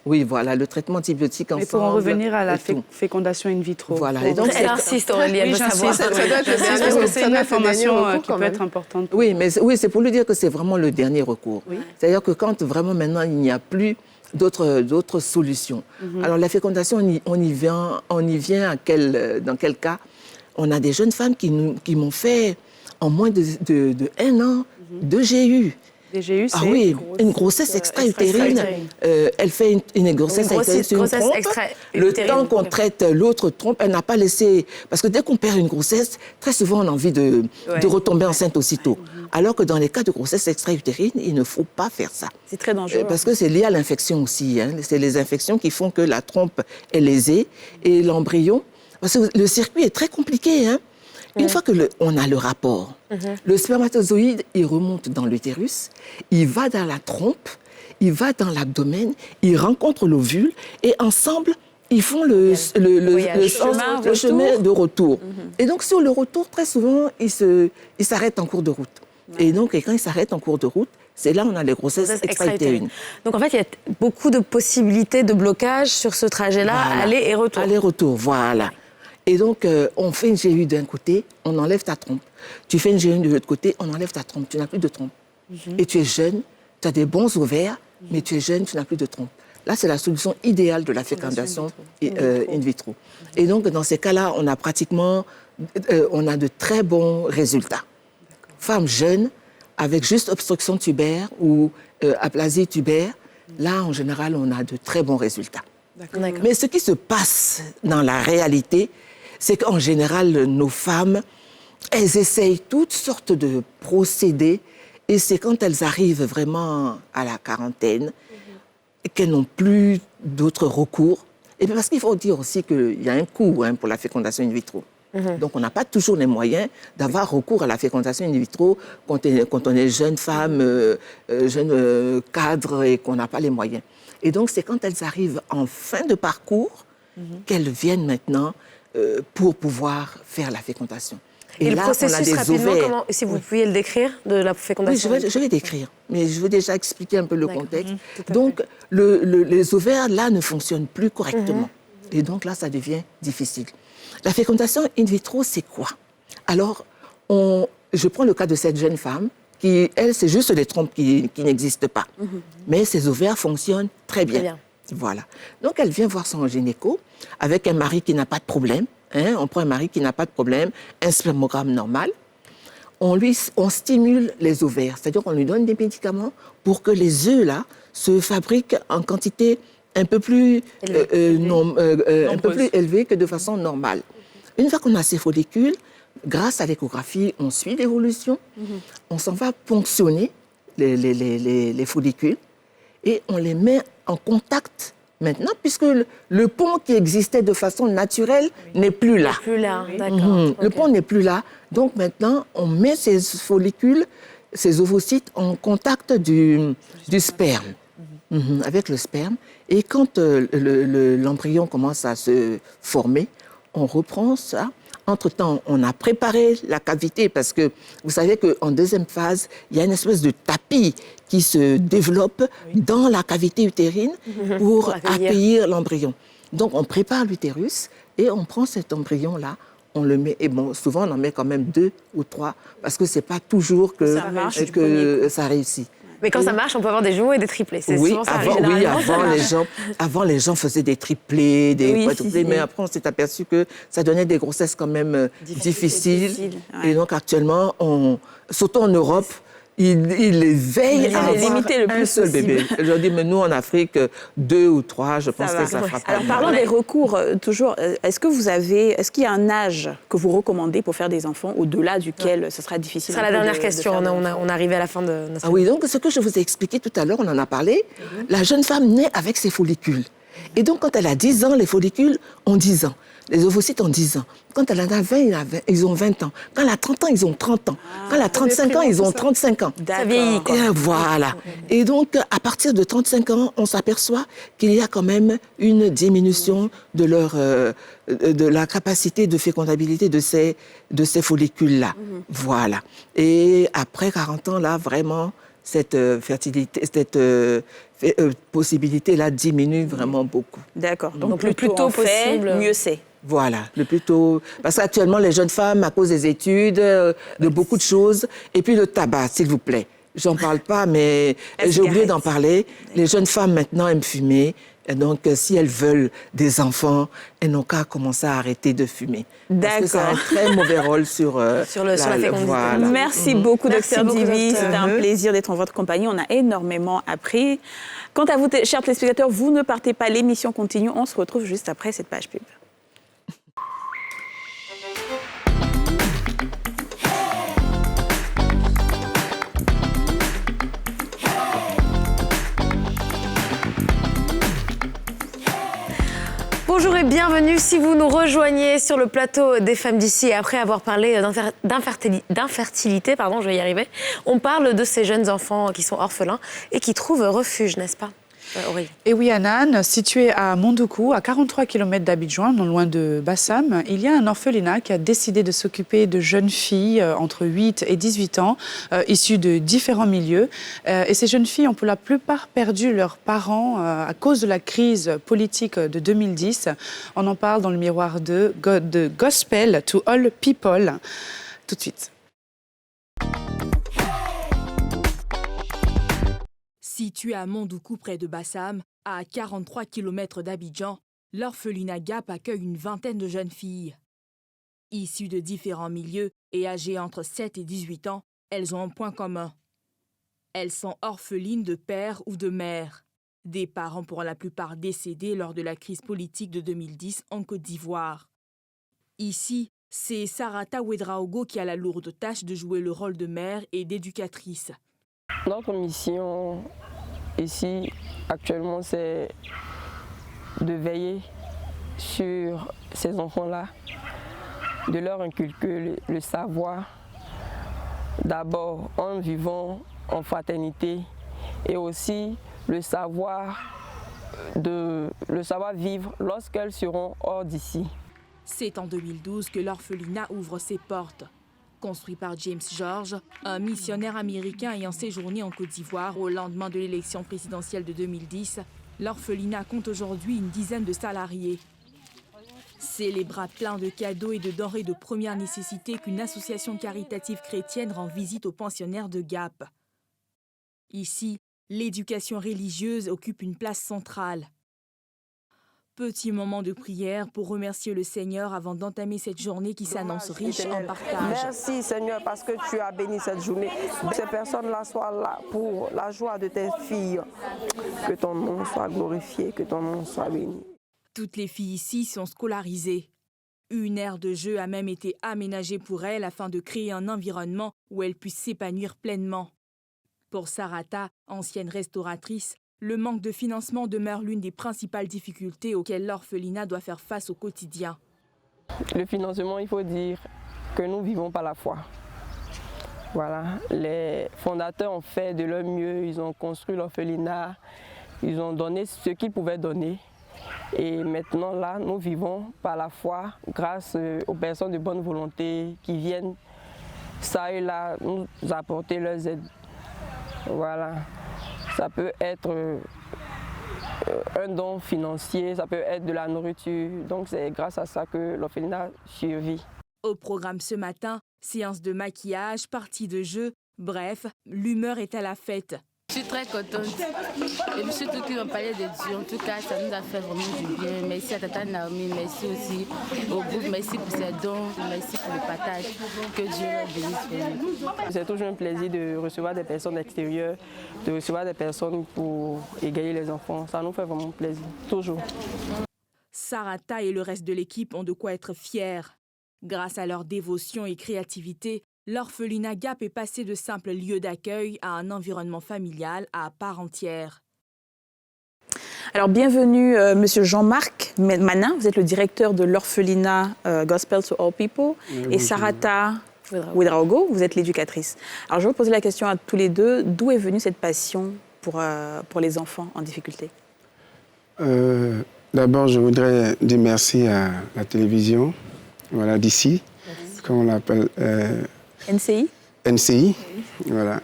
oui, voilà, le traitement antibiotique ensemble. Mais pour en revenir à la fécondation in vitro. Voilà. Et donc, elle insiste, Aurélie, elle veut savoir. C'est une information qui peut être importante. Oui, c'est pour lui dire que c'est vraiment le dernier recours. C'est-à-dire que quand vraiment maintenant, il n'y a plus d'autres solutions. Alors, la fécondation, on y vient dans quel cas? On a des jeunes femmes qui m'ont fait, en moins de 1 an, 2 GU. Des GU, c'est une grossesse extra-utérine. Elle fait une grossesse extra-utérine. Le temps qu'on traite l'autre trompe, elle n'a pas laissé... Parce que dès qu'on perd une grossesse, très souvent, on a envie de retomber enceinte aussitôt. Alors que dans les cas de grossesse extra-utérine, il ne faut pas faire ça. C'est très dangereux. Parce que c'est lié à l'infection aussi. C'est les infections qui font que la trompe est lésée. Et l'embryon... Parce que le circuit est très compliqué, Une fois qu'on a le rapport, le spermatozoïde, il remonte dans l'utérus, il va dans la trompe, il va dans l'abdomen, il rencontre l'ovule et ensemble, ils font le chemin de retour. Et donc, sur le retour, très souvent, ils s'arrêtent en cours de route. Et donc, quand ils s'arrêtent en cours de route, c'est là où on a les grossesses extra-utérines. Donc, en fait, il y a beaucoup de possibilités de blocage sur ce trajet-là, aller et retour. Aller-retour, voilà. Et donc, on fait une GU d'un côté, on enlève ta trompe. Tu fais une GU de l'autre côté, on enlève ta trompe. Tu n'as plus de trompe. Et tu es jeune, tu as des bons ovaires, mais tu es jeune, tu n'as plus de trompe. Là, c'est la solution idéale de la fécondation in vitro. Et donc, dans ces cas-là, on a de très bons résultats. Femmes jeunes, avec juste obstruction tubaire ou aplasie tubaire, là, en général, on a de très bons résultats. Mais ce qui se passe dans la réalité, c'est qu'en général, nos femmes, elles essayent toutes sortes de procédés et c'est quand elles arrivent vraiment à la quarantaine qu'elles n'ont plus d'autres recours. Et parce qu'il faut dire aussi qu'il y a un coût pour la fécondation in vitro. Donc, on n'a pas toujours les moyens d'avoir recours à la fécondation in vitro quand on est jeune femme, jeune cadre et qu'on n'a pas les moyens. Et donc, c'est quand elles arrivent en fin de parcours qu'elles viennent maintenant pour pouvoir faire la fécondation. Et là, le processus, rapidement, si vous pouviez le décrire, de la fécondation? Oui, je vais décrire, mais je veux déjà expliquer un peu le contexte. Donc, les ovaires, là, ne fonctionnent plus correctement. Et donc, là, ça devient difficile. La fécondation in vitro, c'est quoi? Alors, je prends le cas de cette jeune femme qui, elle, c'est juste les trompes qui n'existent pas. Mais ses ovaires fonctionnent très bien. Voilà. Donc, elle vient voir son gynéco avec un mari qui n'a pas de problème. On prend un mari qui n'a pas de problème, un spermogramme normal. On stimule les ovaires, c'est-à-dire qu'on lui donne des médicaments pour que les œufs, là, se fabriquent en quantité un peu plus élevée que de façon normale. Une fois qu'on a ces follicules, grâce à l'échographie, on suit l'évolution, on s'en va ponctionner les follicules et on les met en contact maintenant, puisque le pont qui existait de façon naturelle n'est plus là. Plus là, d'accord. Le pont n'est plus là. Donc maintenant, on met ces follicules, ces ovocytes en contact du sperme, avec le sperme. Et quand l'embryon commence à se former, on reprend ça. Entre-temps, on a préparé la cavité parce que vous savez qu'en deuxième phase, il y a une espèce de tapis qui se développe dans la cavité utérine pour accueillir l'embryon. Donc, on prépare l'utérus et on prend cet embryon-là, on le met, et bon, souvent on en met quand même 2 ou 3 parce que c'est pas toujours que ça réussit. Mais quand ça marche, on peut avoir des jumeaux et des triplés. C'est oui, souvent ça, avant les gens faisaient des triplés, des quadruplés, mais après on s'est aperçu que ça donnait des grossesses quand même difficiles. Et donc actuellement, surtout en Europe, ils les veillent à avoir un seul bébé. Je dis, mais nous en Afrique, 2 ou 3, je pense que ça fera pas. Alors parlons des recours, toujours, est-ce qu'il y a un âge que vous recommandez pour faire des enfants au-delà duquel ce sera difficile? Ce sera la dernière question, on est arrivé à la fin de notre... Ah oui, donc ce que je vous ai expliqué tout à l'heure, on en a parlé, la jeune femme naît avec ses follicules. Et donc quand elle a 10 ans, les follicules ont 10 ans. Les ovocytes ont 10 ans. Quand elle en a 20, ils ont 20 ans. Quand elle a 30 ans, ils ont 30 ans. Quand elle a 35 ans, ils ont 35 ans. Ça vieillit, quoi. Et voilà. Et donc, à partir de 35 ans, on s'aperçoit qu'il y a quand même une diminution de la capacité de fécondabilité de ces follicules-là. Voilà. Et après 40 ans, là, vraiment, cette fertilité, cette possibilité-là diminue vraiment beaucoup. D'accord. Donc le plus tôt possible, mieux c'est. Voilà, le plus tôt. Parce qu'actuellement, les jeunes femmes, à cause des études, de beaucoup de choses, et puis le tabac, s'il vous plaît. J'en parle pas, mais j'ai oublié d'en parler. Les jeunes femmes, maintenant, aiment fumer. Et donc, si elles veulent des enfants, elles n'ont qu'à commencer à arrêter de fumer. Parce que ça a un très mauvais rôle sur la fécondité. Voilà. Merci beaucoup, Dr Divi. C'était un plaisir d'être en votre compagnie. On a énormément appris. Quant à vous, chers téléspectateurs, vous ne partez pas. L'émission continue. On se retrouve juste après cette page pub. Bonjour et bienvenue si vous nous rejoignez sur le plateau des Femmes d'ici. Et après avoir parlé d'infertilité, je vais y arriver, on parle de ces jeunes enfants qui sont orphelins et qui trouvent refuge, n'est-ce pas, Aurélie? Et oui, Anan, situé à Mondoukou, à 43 km d'Abidjan, non loin de Bassam, il y a un orphelinat qui a décidé de s'occuper de jeunes filles entre 8 et 18 ans, issues de différents milieux. Et ces jeunes filles ont pour la plupart perdu leurs parents à cause de la crise politique de 2010. On en parle dans le miroir de Gospel to All People. Tout de suite. Situé à Mondoukou, près de Bassam, à 43 km d'Abidjan, l'orphelinat Gap accueille une vingtaine de jeunes filles. Issues de différents milieux et âgées entre 7 et 18 ans, elles ont un point commun. Elles sont orphelines de père ou de mère. Des parents pour la plupart décédés lors de la crise politique de 2010 en Côte d'Ivoire. Ici, c'est Sarata Ouedraogo qui a la lourde tâche de jouer le rôle de mère et d'éducatrice. Notre mission ici, actuellement, c'est de veiller sur ces enfants-là, de leur inculquer le savoir, d'abord en vivant en fraternité et aussi le savoir vivre lorsqu'elles seront hors d'ici. C'est en 2012 que l'orphelinat ouvre ses portes. Construit par James George, un missionnaire américain ayant séjourné en Côte d'Ivoire au lendemain de l'élection présidentielle de 2010, l'orphelinat compte aujourd'hui une dizaine de salariés. C'est les bras pleins de cadeaux et de denrées de première nécessité qu'une association caritative chrétienne rend visite aux pensionnaires de Gap. Ici, l'éducation religieuse occupe une place centrale. Petit moment de prière pour remercier le Seigneur avant d'entamer cette journée qui s'annonce riche en partage. Merci Seigneur parce que tu as béni cette journée. Que ces personnes-là soient là pour la joie de tes filles. Que ton nom soit glorifié, que ton nom soit béni. Toutes les filles ici sont scolarisées. Une aire de jeu a même été aménagée pour elles afin de créer un environnement où elles puissent s'épanouir pleinement. Pour Sarata, ancienne restauratrice, le manque de financement demeure l'une des principales difficultés auxquelles l'orphelinat doit faire face au quotidien. Le financement, il faut dire que nous vivons par la foi. Voilà, les fondateurs ont fait de leur mieux, ils ont construit l'orphelinat, ils ont donné ce qu'ils pouvaient donner. Et maintenant, là, nous vivons par la foi grâce aux personnes de bonne volonté qui viennent, ça et là, nous apporter leurs aides. Voilà, ça peut être un don financier, ça peut être de la nourriture. Donc c'est grâce à ça que l'orphelinat survit. Au programme ce matin, séance de maquillage, partie de jeu, bref, l'humeur est à la fête. Je suis très contente. Et puis surtout qu'ils ont parlé de Dieu. En tout cas, ça nous a fait vraiment du bien. Merci à Tata Naomi, merci aussi au groupe, merci pour ces dons, merci pour le partage. Que Dieu leur bénisse vraiment. C'est toujours un plaisir de recevoir des personnes extérieures, de recevoir des personnes pour égayer les enfants. Ça nous fait vraiment plaisir, toujours. Sarata et le reste de l'équipe ont de quoi être fiers. Grâce à leur dévotion et créativité, l'orphelinat Gap est passé de simple lieu d'accueil à un environnement familial à part entière. Alors, bienvenue, Monsieur Jean-Marc Manin. Vous êtes le directeur de l'orphelinat Gospel to All People. Et Sarata Ouedraogo, vous êtes l'éducatrice. Alors, je vais vous poser la question à tous les deux. D'où est venue cette passion pour les enfants en difficulté? D'abord, je voudrais dire merci à la télévision, voilà, d'ici, comment on l'appelle NCI. NCI, voilà.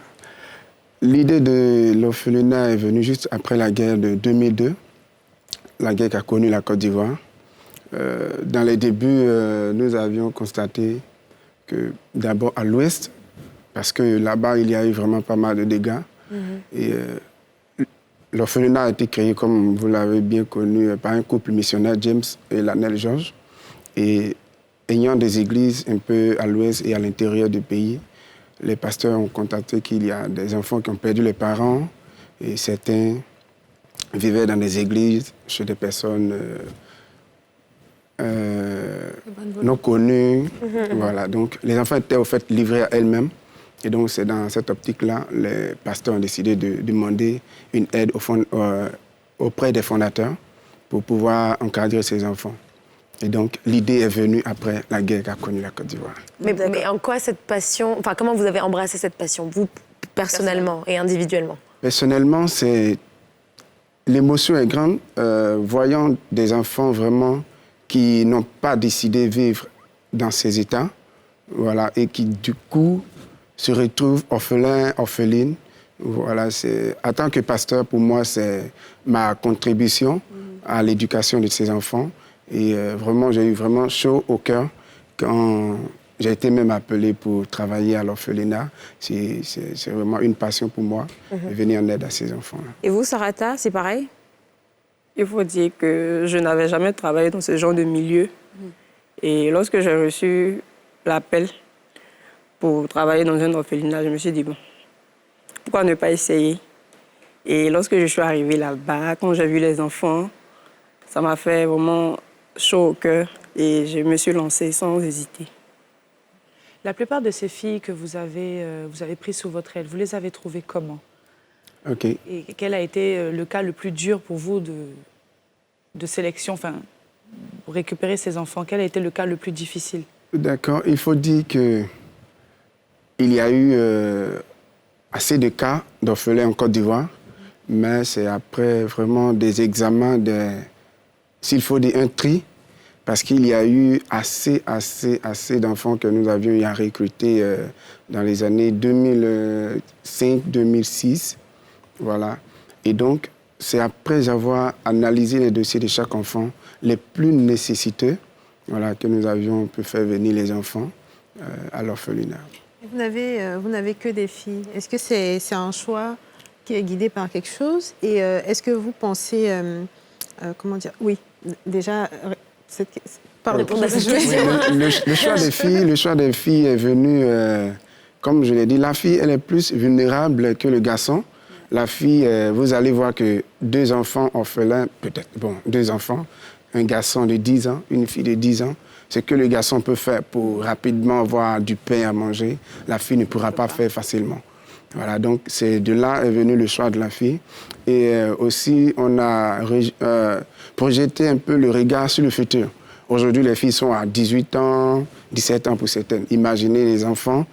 L'idée de l'orphelinat est venue juste après la guerre de 2002, la guerre qu'a connue la Côte d'Ivoire. Dans les débuts, nous avions constaté que d'abord à l'ouest, parce que là-bas, il y a eu vraiment pas mal de dégâts. Et l'orphelinat a été créé, comme vous l'avez bien connu, par un couple missionnaire, James et Lanelle Georges. Et ayant des églises un peu à l'ouest et à l'intérieur du pays, les pasteurs ont constaté qu'il y a des enfants qui ont perdu les parents et certains vivaient dans des églises chez des personnes non connues. Voilà. Donc, les enfants étaient au fait livrés à elles-mêmes. Et donc, c'est dans cette optique-là, les pasteurs ont décidé de demander une aide auprès des fondateurs pour pouvoir encadrer ces enfants. Et donc, l'idée est venue après la guerre qu'a connue la Côte d'Ivoire. Mais en quoi cette passion... Enfin, comment vous avez embrassé cette passion, vous, personnellement et individuellement? Personnellement, l'émotion est grande, voyant des enfants vraiment qui n'ont pas décidé de vivre dans ces états, voilà, et qui, du coup, se retrouvent orphelins, orphelines. Voilà, en tant que pasteur, pour moi, c'est ma contribution à l'éducation de ces enfants. Et vraiment, j'ai eu vraiment chaud au cœur quand j'ai été même appelé pour travailler à l'orphelinat. C'est vraiment une passion pour moi de venir en aide à ces enfants-là. Et vous, Sarata, c'est pareil? Il faut dire que je n'avais jamais travaillé dans ce genre de milieu. Et lorsque j'ai reçu l'appel pour travailler dans un orphelinat, je me suis dit, bon, pourquoi ne pas essayer? Et lorsque je suis arrivée là-bas, quand j'ai vu les enfants, ça m'a fait vraiment chaud au cœur et je me suis lancée sans hésiter. La plupart de ces filles que vous avez prises sous votre aile, vous les avez trouvées comment? OK. Et quel a été le cas le plus dur pour vous de sélection, enfin, pour récupérer ces enfants? Quel a été le cas le plus difficile? D'accord. Il faut dire qu'il y a eu assez de cas d'orphelins en Côte d'Ivoire, mais c'est après vraiment des examens, s'il faut dire un tri, parce qu'il y a eu assez d'enfants que nous avions eu à recruter dans les années 2005-2006. Voilà. Et donc, c'est après avoir analysé les dossiers de chaque enfant, les plus nécessiteux, voilà, que nous avions pu faire venir les enfants à l'orphelinat. Vous n'avez que des filles. Est-ce que c'est un choix qui est guidé par quelque chose? Et est-ce que vous pensez... comment dire? Oui, déjà... Le choix des filles est venu, comme je l'ai dit, la fille, elle est plus vulnérable que le garçon. La fille, vous allez voir que 2 enfants orphelins, peut-être, bon, 2 enfants, un garçon de 10 ans, une fille de 10 ans, ce que le garçon peut faire pour rapidement avoir du pain à manger, la fille ne pourra pas faire facilement. Voilà, donc c'est de là est venu le choix de la fille. Et aussi, on a projeté un peu le regard sur le futur. Aujourd'hui, les filles sont à 18 ans, 17 ans pour certaines. Imaginez les enfants,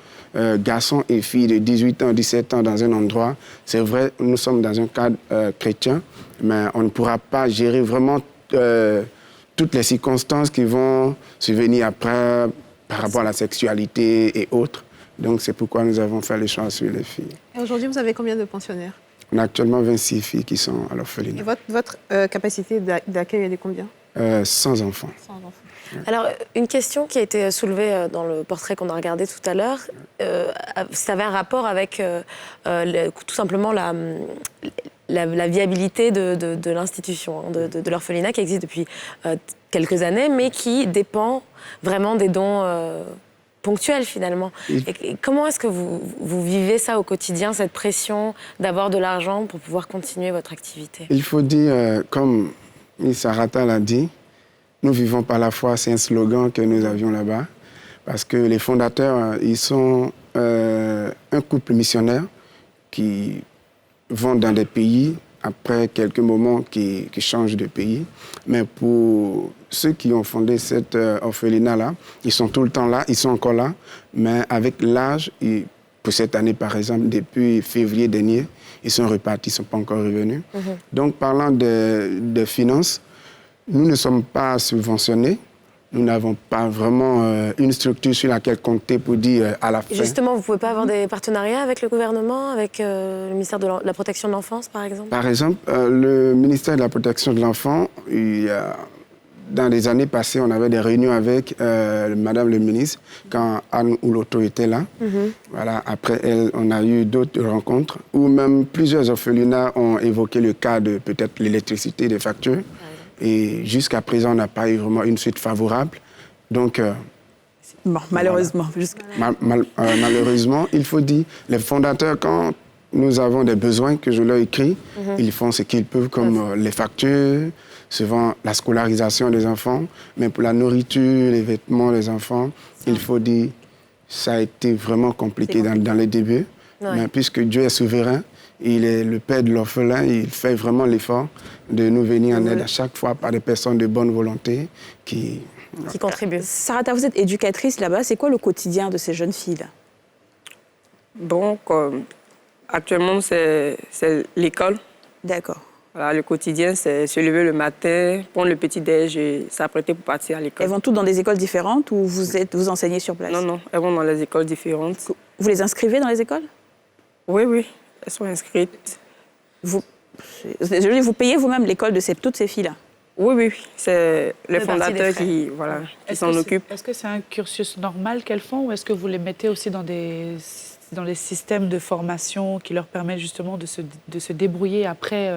garçons et filles de 18 ans, 17 ans dans un endroit. C'est vrai, nous sommes dans un cadre chrétien, mais on ne pourra pas gérer vraiment toutes les circonstances qui vont survenir après par rapport à la sexualité et autres. Donc, c'est pourquoi nous avons fait le choix sur les filles. Et aujourd'hui, vous avez combien de pensionnaires? On a actuellement 26 filles qui sont à l'orphelinat. Et votre capacité d'accueil, elle est combien? 100 enfants. 100 enfants. Alors, une question qui a été soulevée dans le portrait qu'on a regardé tout à l'heure, ça avait un rapport avec tout simplement la viabilité de l'institution, de l'orphelinat qui existe depuis quelques années, mais qui dépend vraiment des dons ponctuels finalement. Et comment est-ce que vous vivez ça au quotidien, cette pression d'avoir de l'argent pour pouvoir continuer votre activité? Il faut dire, comme Sarata l'a dit, nous vivons par la foi, c'est un slogan que nous avions là-bas, parce que les fondateurs, ils sont un couple missionnaire qui vont dans des pays, après quelques moments qui changent de pays. Mais pour ceux qui ont fondé cet orphelinat-là, ils sont tout le temps là, ils sont encore là, mais avec l'âge, pour cette année par exemple, depuis février dernier, ils sont repartis, ils ne sont pas encore revenus. Donc parlant de finances, nous ne sommes pas subventionnés. Nous n'avons pas vraiment une structure sur laquelle compter pour dire à la fin. Justement, vous ne pouvez pas avoir des partenariats avec le gouvernement, avec le ministère de la Protection de l'Enfance, par exemple? Par exemple, le ministère de la Protection de l'Enfant, dans les années passées, on avait des réunions avec Madame le ministre, quand Anne Ouloto était là. Voilà, après elle, on a eu d'autres rencontres, où même plusieurs orphelinats ont évoqué le cas de peut-être l'électricité, des factures. Et jusqu'à présent, on n'a pas eu vraiment une suite favorable. Donc, bon, malheureusement. Voilà. Malheureusement, il faut dire, les fondateurs, quand nous avons des besoins que je leur écris, ils font ce qu'ils peuvent, comme les factures, souvent la scolarisation des enfants, mais pour la nourriture, les vêtements des enfants, il faut dire, ça a été vraiment compliqué dans les débuts. Mais puisque Dieu est souverain, il est le père de l'orphelin, il fait vraiment l'effort de nous venir en aide à chaque fois par des personnes de bonne volonté qui contribuent. Sarata, vous êtes éducatrice là-bas. C'est quoi le quotidien de ces jeunes filles-là? Bon, actuellement, c'est l'école. D'accord. Voilà, le quotidien, c'est se lever le matin, prendre le petit-déj et s'apprêter pour partir à l'école. Elles vont toutes dans des écoles différentes ou vous enseignez sur place? Non, elles vont dans les écoles différentes. Vous les inscrivez dans les écoles? Oui, elles sont inscrites. Vous payez vous-même l'école de toutes ces filles-là? Oui, c'est les fondateurs qui s'en occupent. Est-ce que c'est un cursus normal qu'elles font ou est-ce que vous les mettez aussi dans des systèmes de formation qui leur permettent justement de se débrouiller après,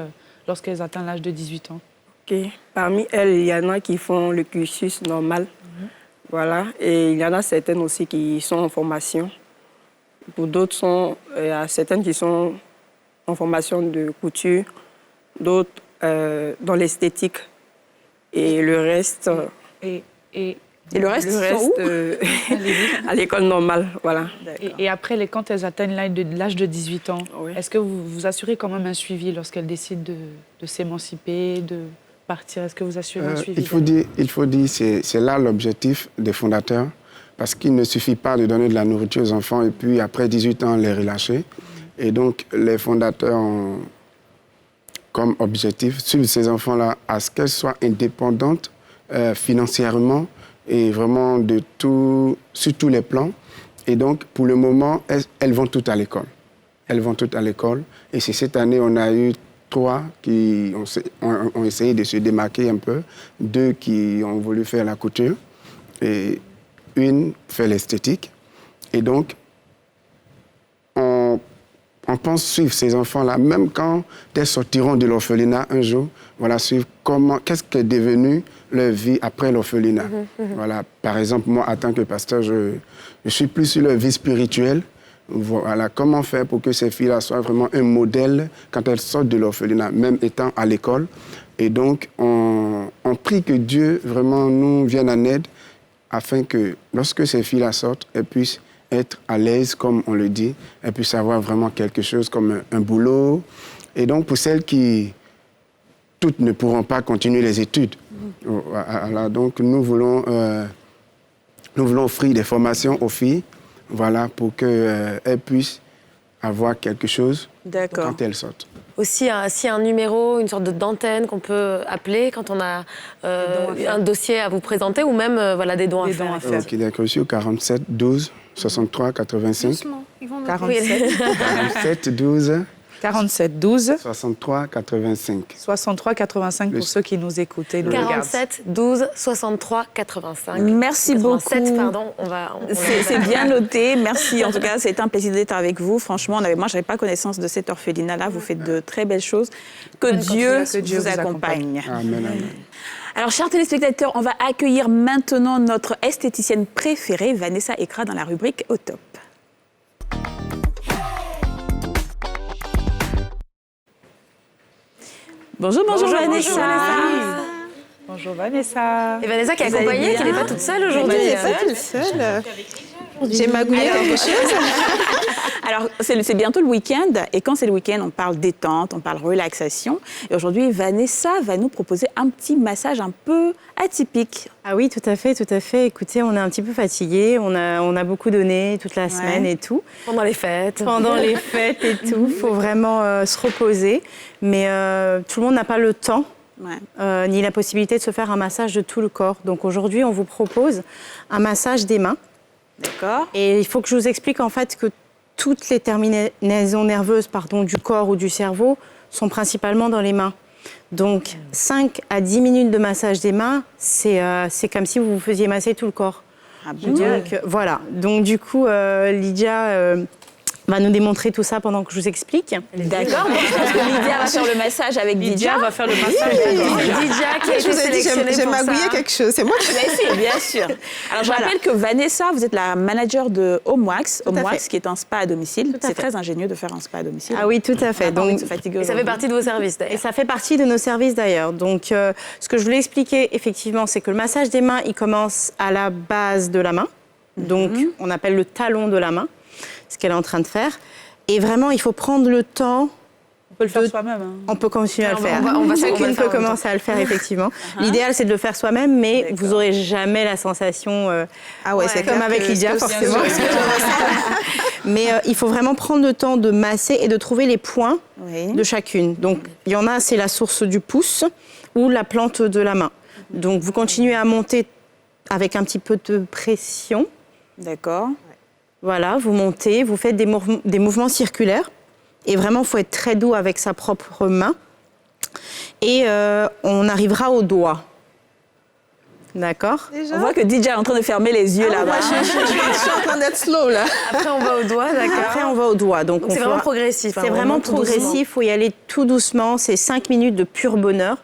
lorsqu'elles atteignent l'âge de 18 ans? Parmi elles, il y en a qui font le cursus normal. Voilà. Et il y en a certaines aussi qui sont en formation. Pour d'autres, il y a certaines qui sont en formation de couture, d'autres dans l'esthétique. Et le reste... Et le reste, à l'école normale, voilà. Et après, quand elles atteignent l'âge de 18 ans, est-ce que vous vous assurez quand même un suivi lorsqu'elles décident de s'émanciper, de partir? Est-ce que vous assurez un suivi? Il faut dire, c'est là l'objectif des fondateurs, parce qu'il ne suffit pas de donner de la nourriture aux enfants et puis après 18 ans, les relâcher. Et donc, les fondateurs ont comme objectif, suivre ces enfants-là à ce qu'elles soient indépendantes financièrement et vraiment sur tous les plans. Et donc, pour le moment, elles vont toutes à l'école. Elles vont toutes à l'école. Et c'est cette année, on a eu 3 qui ont essayé de se démarquer un peu, 2 qui ont voulu faire la couture et 1 fait l'esthétique. Et donc, on pense suivre ces enfants-là, même quand elles sortiront de l'orphelinat un jour, suivre qu'est-ce qu'est devenu leur vie après l'orphelinat. Voilà, par exemple, moi, en tant que pasteur, je suis plus sur leur vie spirituelle. Voilà, comment faire pour que ces filles-là soient vraiment un modèle quand elles sortent de l'orphelinat, même étant à l'école. Et donc, on prie que Dieu vraiment nous vienne en aide afin que lorsque ces filles-là sortent, elles puissent être à l'aise, comme on le dit. Elles puissent avoir vraiment quelque chose comme un boulot. Et donc, pour celles qui, toutes ne pourront pas continuer les études, voilà, donc nous voulons offrir des formations aux filles, voilà, pour qu'elles puissent avoir quelque chose quand elles sortent. Aussi, s'il y a un numéro, une sorte d'antenne qu'on peut appeler quand on a un dossier à vous présenter ou même des dons à faire. Ok, d'accord. Aussi au 47 12 63 85. Doucement, ils vont 47 12 47 12 63 85. 63 85 pour ceux qui nous écoutent et nous regardent. 47 12 63 85. Merci 87, beaucoup. Pardon, C'est bien noté. Merci. En tout cas, c'est un plaisir d'être avec vous. Franchement, moi, je n'avais pas connaissance de cette orphelinat-là. Vous faites de très belles choses. Que Dieu vous accompagne. Amen, amen. Alors, chers téléspectateurs, on va accueillir maintenant notre esthéticienne préférée, Vanessa Ekra, dans la rubrique Au Top. Bonjour Vanessa. Bonjour Vanessa. Et Vanessa qui est accompagnée, qui n'est pas toute seule aujourd'hui. Elle n'est pas toute seule. J'ai magouillé quelque chose. Alors, c'est bientôt le week-end. Et quand c'est le week-end, on parle détente, on parle relaxation. Et aujourd'hui, Vanessa va nous proposer un petit massage un peu atypique. Ah oui, tout à fait, tout à fait. Écoutez, on est un petit peu fatigué. On a beaucoup donné toute la semaine et tout. Pendant les fêtes. Pendant les fêtes et tout. Il faut vraiment se reposer. Mais tout le monde n'a pas le temps. Ni la possibilité de se faire un massage de tout le corps. Donc aujourd'hui, on vous propose un massage des mains. D'accord. Et il faut que je vous explique en fait que toutes les terminaisons nerveuses du corps ou du cerveau sont principalement dans les mains. Donc 5 à 10 minutes de massage des mains, c'est comme si vous vous faisiez masser tout le corps. Ah bon? Donc voilà. Donc du coup, Lydia va nous démontrer tout ça pendant que je vous explique. D'accord. Je pense que Lydia va faire le massage avec Didia. Lydia va faire le massage. Didia qui a été sélectionnée J'ai pour ça. magouillé quelque chose. C'est moi qui... Bien sûr. Alors, je rappelle que Vanessa, vous êtes la manager de Homewax. Homewax, qui est un spa à domicile. C'est très ingénieux de faire un spa à domicile. Ah oui, tout à fait. Donc, et ça fait partie de vos services d'ailleurs. Et ça fait partie de nos services d'ailleurs. Donc, ce que je voulais expliquer, effectivement, c'est que le massage des mains, il commence à la base de la main. Donc, on appelle le talon de la main, ce qu'elle est en train de faire. Et vraiment, il faut prendre le temps. On peut le faire soi-même. On peut continuer à le faire. Chacune peut commencer à le faire, effectivement. L'idéal, c'est de le faire soi-même, mais vous n'aurez jamais la sensation... c'est comme avec Lydia, forcément. Mais il faut vraiment prendre le temps de masser et de trouver les points de chacune. Donc, il y en a, c'est la source du pouce ou la plante de la main. Donc, vous continuez à monter avec un petit peu de pression. D'accord. Voilà, vous montez, vous faites des mouvements circulaires. Et vraiment, il faut être très doux avec sa propre main. Et on arrivera au doigt. D'accord. On voit que Didia est en train de fermer les yeux là-bas. Je suis en train d'être slow là. Après, on va au doigt, d'accord. Après, on va au doigt. Donc c'est vraiment progressif. C'est vraiment progressif. Il faut y aller tout doucement. C'est 5 minutes de pur bonheur.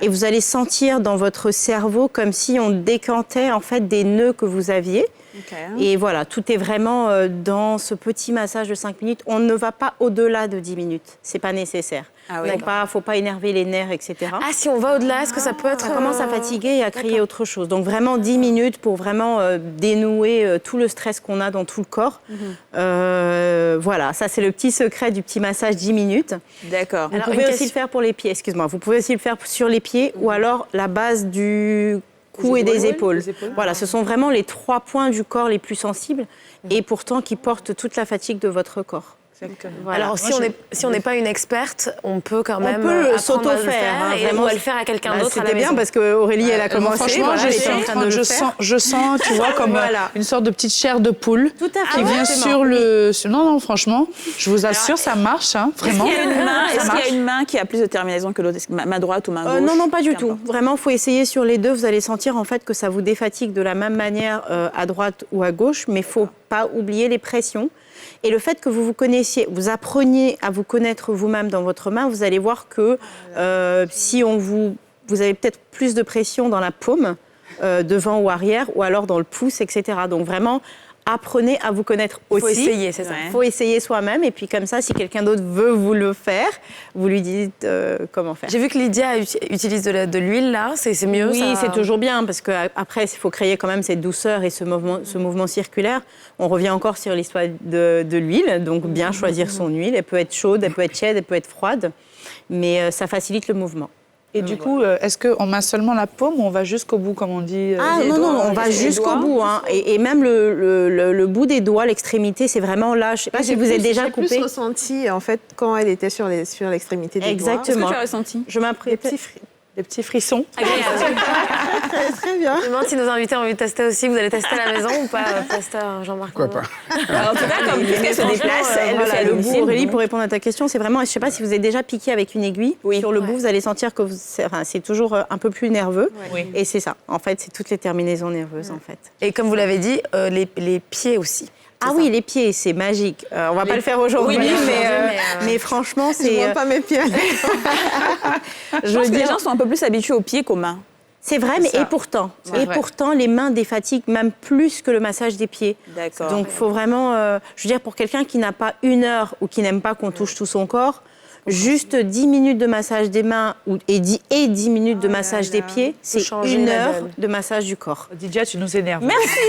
Et vous allez sentir dans votre cerveau comme si on décantait en fait des nœuds que vous aviez. Et voilà, tout est vraiment dans ce petit massage de 5 minutes. On ne va pas au-delà de 10 minutes. C'est pas nécessaire. Il ne faut pas énerver les nerfs, etc. Ah, si on va au-delà, est-ce que ça peut être... On commence à fatiguer et à créer autre chose. Donc vraiment 10 minutes pour vraiment dénouer tout le stress qu'on a dans tout le corps. Voilà, ça c'est le petit secret du petit massage 10 minutes. D'accord. Vous pouvez aussi le faire pour les pieds, excuse-moi. Vous pouvez aussi le faire sur les pieds ou alors la base du cou et des épaules. Voilà, ce sont vraiment les 3 points du corps les plus sensibles et pourtant qui portent toute la fatigue de votre corps. Voilà. Alors, si on n'est pas une experte, on peut quand même s'auto-faire ou le faire à quelqu'un d'autre à la maison. C'était bien parce qu'Aurélie, elle a commencé. Franchement, je sens, tu vois, comme une sorte de petite chair de poule qui vient sur le... Non, franchement, je vous assure, ça marche, vraiment. Est-ce qu'il y a une main qui a plus de terminaison que l'autre? Main droite ou main gauche? Non, pas du tout. Vraiment, il faut essayer sur les deux. Vous allez sentir en fait que ça vous défatigue de la même manière à droite ou à gauche, mais il ne faut pas oublier les pressions. Et le fait que vous vous connaissiez, vous appreniez à vous connaître vous-même dans votre main, vous allez voir que si vous avez peut-être plus de pression dans la paume, devant ou arrière, ou alors dans le pouce, etc. Donc vraiment, apprenez à vous connaître aussi. Il faut essayer, c'est ça. Il faut essayer soi-même. Et puis comme ça, si quelqu'un d'autre veut vous le faire, vous lui dites comment faire. J'ai vu que Lydia utilise de l'huile, là. C'est mieux, oui, ça... c'est toujours bien, parce qu'après, il faut créer quand même cette douceur et ce mouvement circulaire. On revient encore sur l'histoire de l'huile. Donc, bien choisir son huile. Elle peut être chaude, elle peut être tiède, elle peut être froide. Mais ça facilite le mouvement. Et du coup, est-ce qu'on masse seulement la paume ou on va jusqu'au bout, comme on dit Non, on va jusqu'au bout. Hein. Et même le bout des doigts, l'extrémité, c'est vraiment là. Je ne sais pas si vous êtes déjà coupé. J'ai plus ressenti, en fait, quand elle était sur l'extrémité des doigts. Exactement. Qu'est-ce que tu as ressenti? Je m'apprête. Des petits frissons. Agréable. Très bien. Je me demande si nos invités ont envie de tester aussi. Vous allez tester à la maison ou pas, pasteur Jean-Marc? Pourquoi pas? Alors, en tout cas, comme elle se déplace, elle le fait à domicile. Aurélie, pour répondre à ta question, c'est vraiment, je ne sais pas si vous êtes déjà piqué avec une aiguille. Sur le bout, vous allez sentir que c'est toujours un peu plus nerveux. Oui. Et c'est ça. En fait, c'est toutes les terminaisons nerveuses, en fait. Et comme vous l'avez dit, les pieds aussi. Ah oui, les pieds, c'est magique. On va pas le faire aujourd'hui, mais franchement, c'est... Je vois pas mes pieds. Je pense que les gens sont un peu plus habitués aux pieds qu'aux mains. C'est vrai, mais et pourtant, les mains défatiguent même plus que le massage des pieds. D'accord. Donc, il faut vraiment... je veux dire, pour quelqu'un qui n'a pas 1 heure ou qui n'aime pas qu'on touche tout son corps, juste 10 minutes de massage des mains et 10 minutes de massage des pieds, c'est 1 heure de massage du corps. Lydia, tu nous énerves. Merci.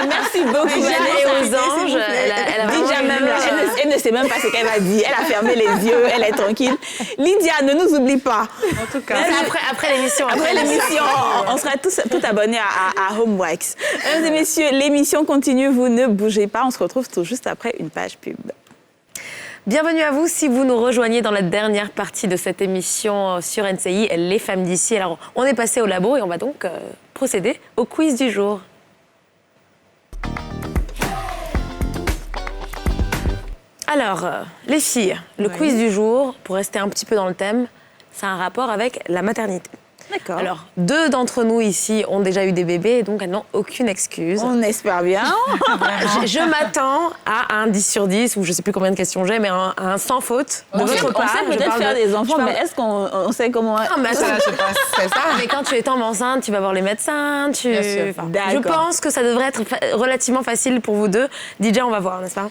Merci beaucoup. Et aux anges, Lydia, même là, elle ne sait même pas ce qu'elle va dire. Elle a fermé les yeux, elle est tranquille. Lydia, ne nous oublie pas. En tout cas. Après l'émission. Après l'émission, on sera tous abonnés à Homeworks. Mesdames et messieurs, l'émission continue. Vous ne bougez pas. On se retrouve tout juste après une page pub. Bienvenue à vous si vous nous rejoignez dans la dernière partie de cette émission sur NCI, Les femmes d'ici. Alors, on est passé au labo et on va donc procéder au quiz du jour. Alors, les filles, le quiz du jour, pour rester un petit peu dans le thème, ça a un rapport avec la maternité. D'accord. Alors, 2 d'entre nous ici ont déjà eu des bébés et donc elles n'ont aucune excuse. On espère bien. Je m'attends à un 10 sur 10, ou je ne sais plus combien de questions j'ai, mais un sans faute de votre part. On sait peut-être faire des enfants, mais est-ce qu'on sait comment... Non, mais ça, je pense, c'est ça. Mais quand tu es tombée enceinte, tu vas voir les médecins. Je pense que ça devrait être relativement facile pour vous deux. DJ, on va voir, n'est-ce pas?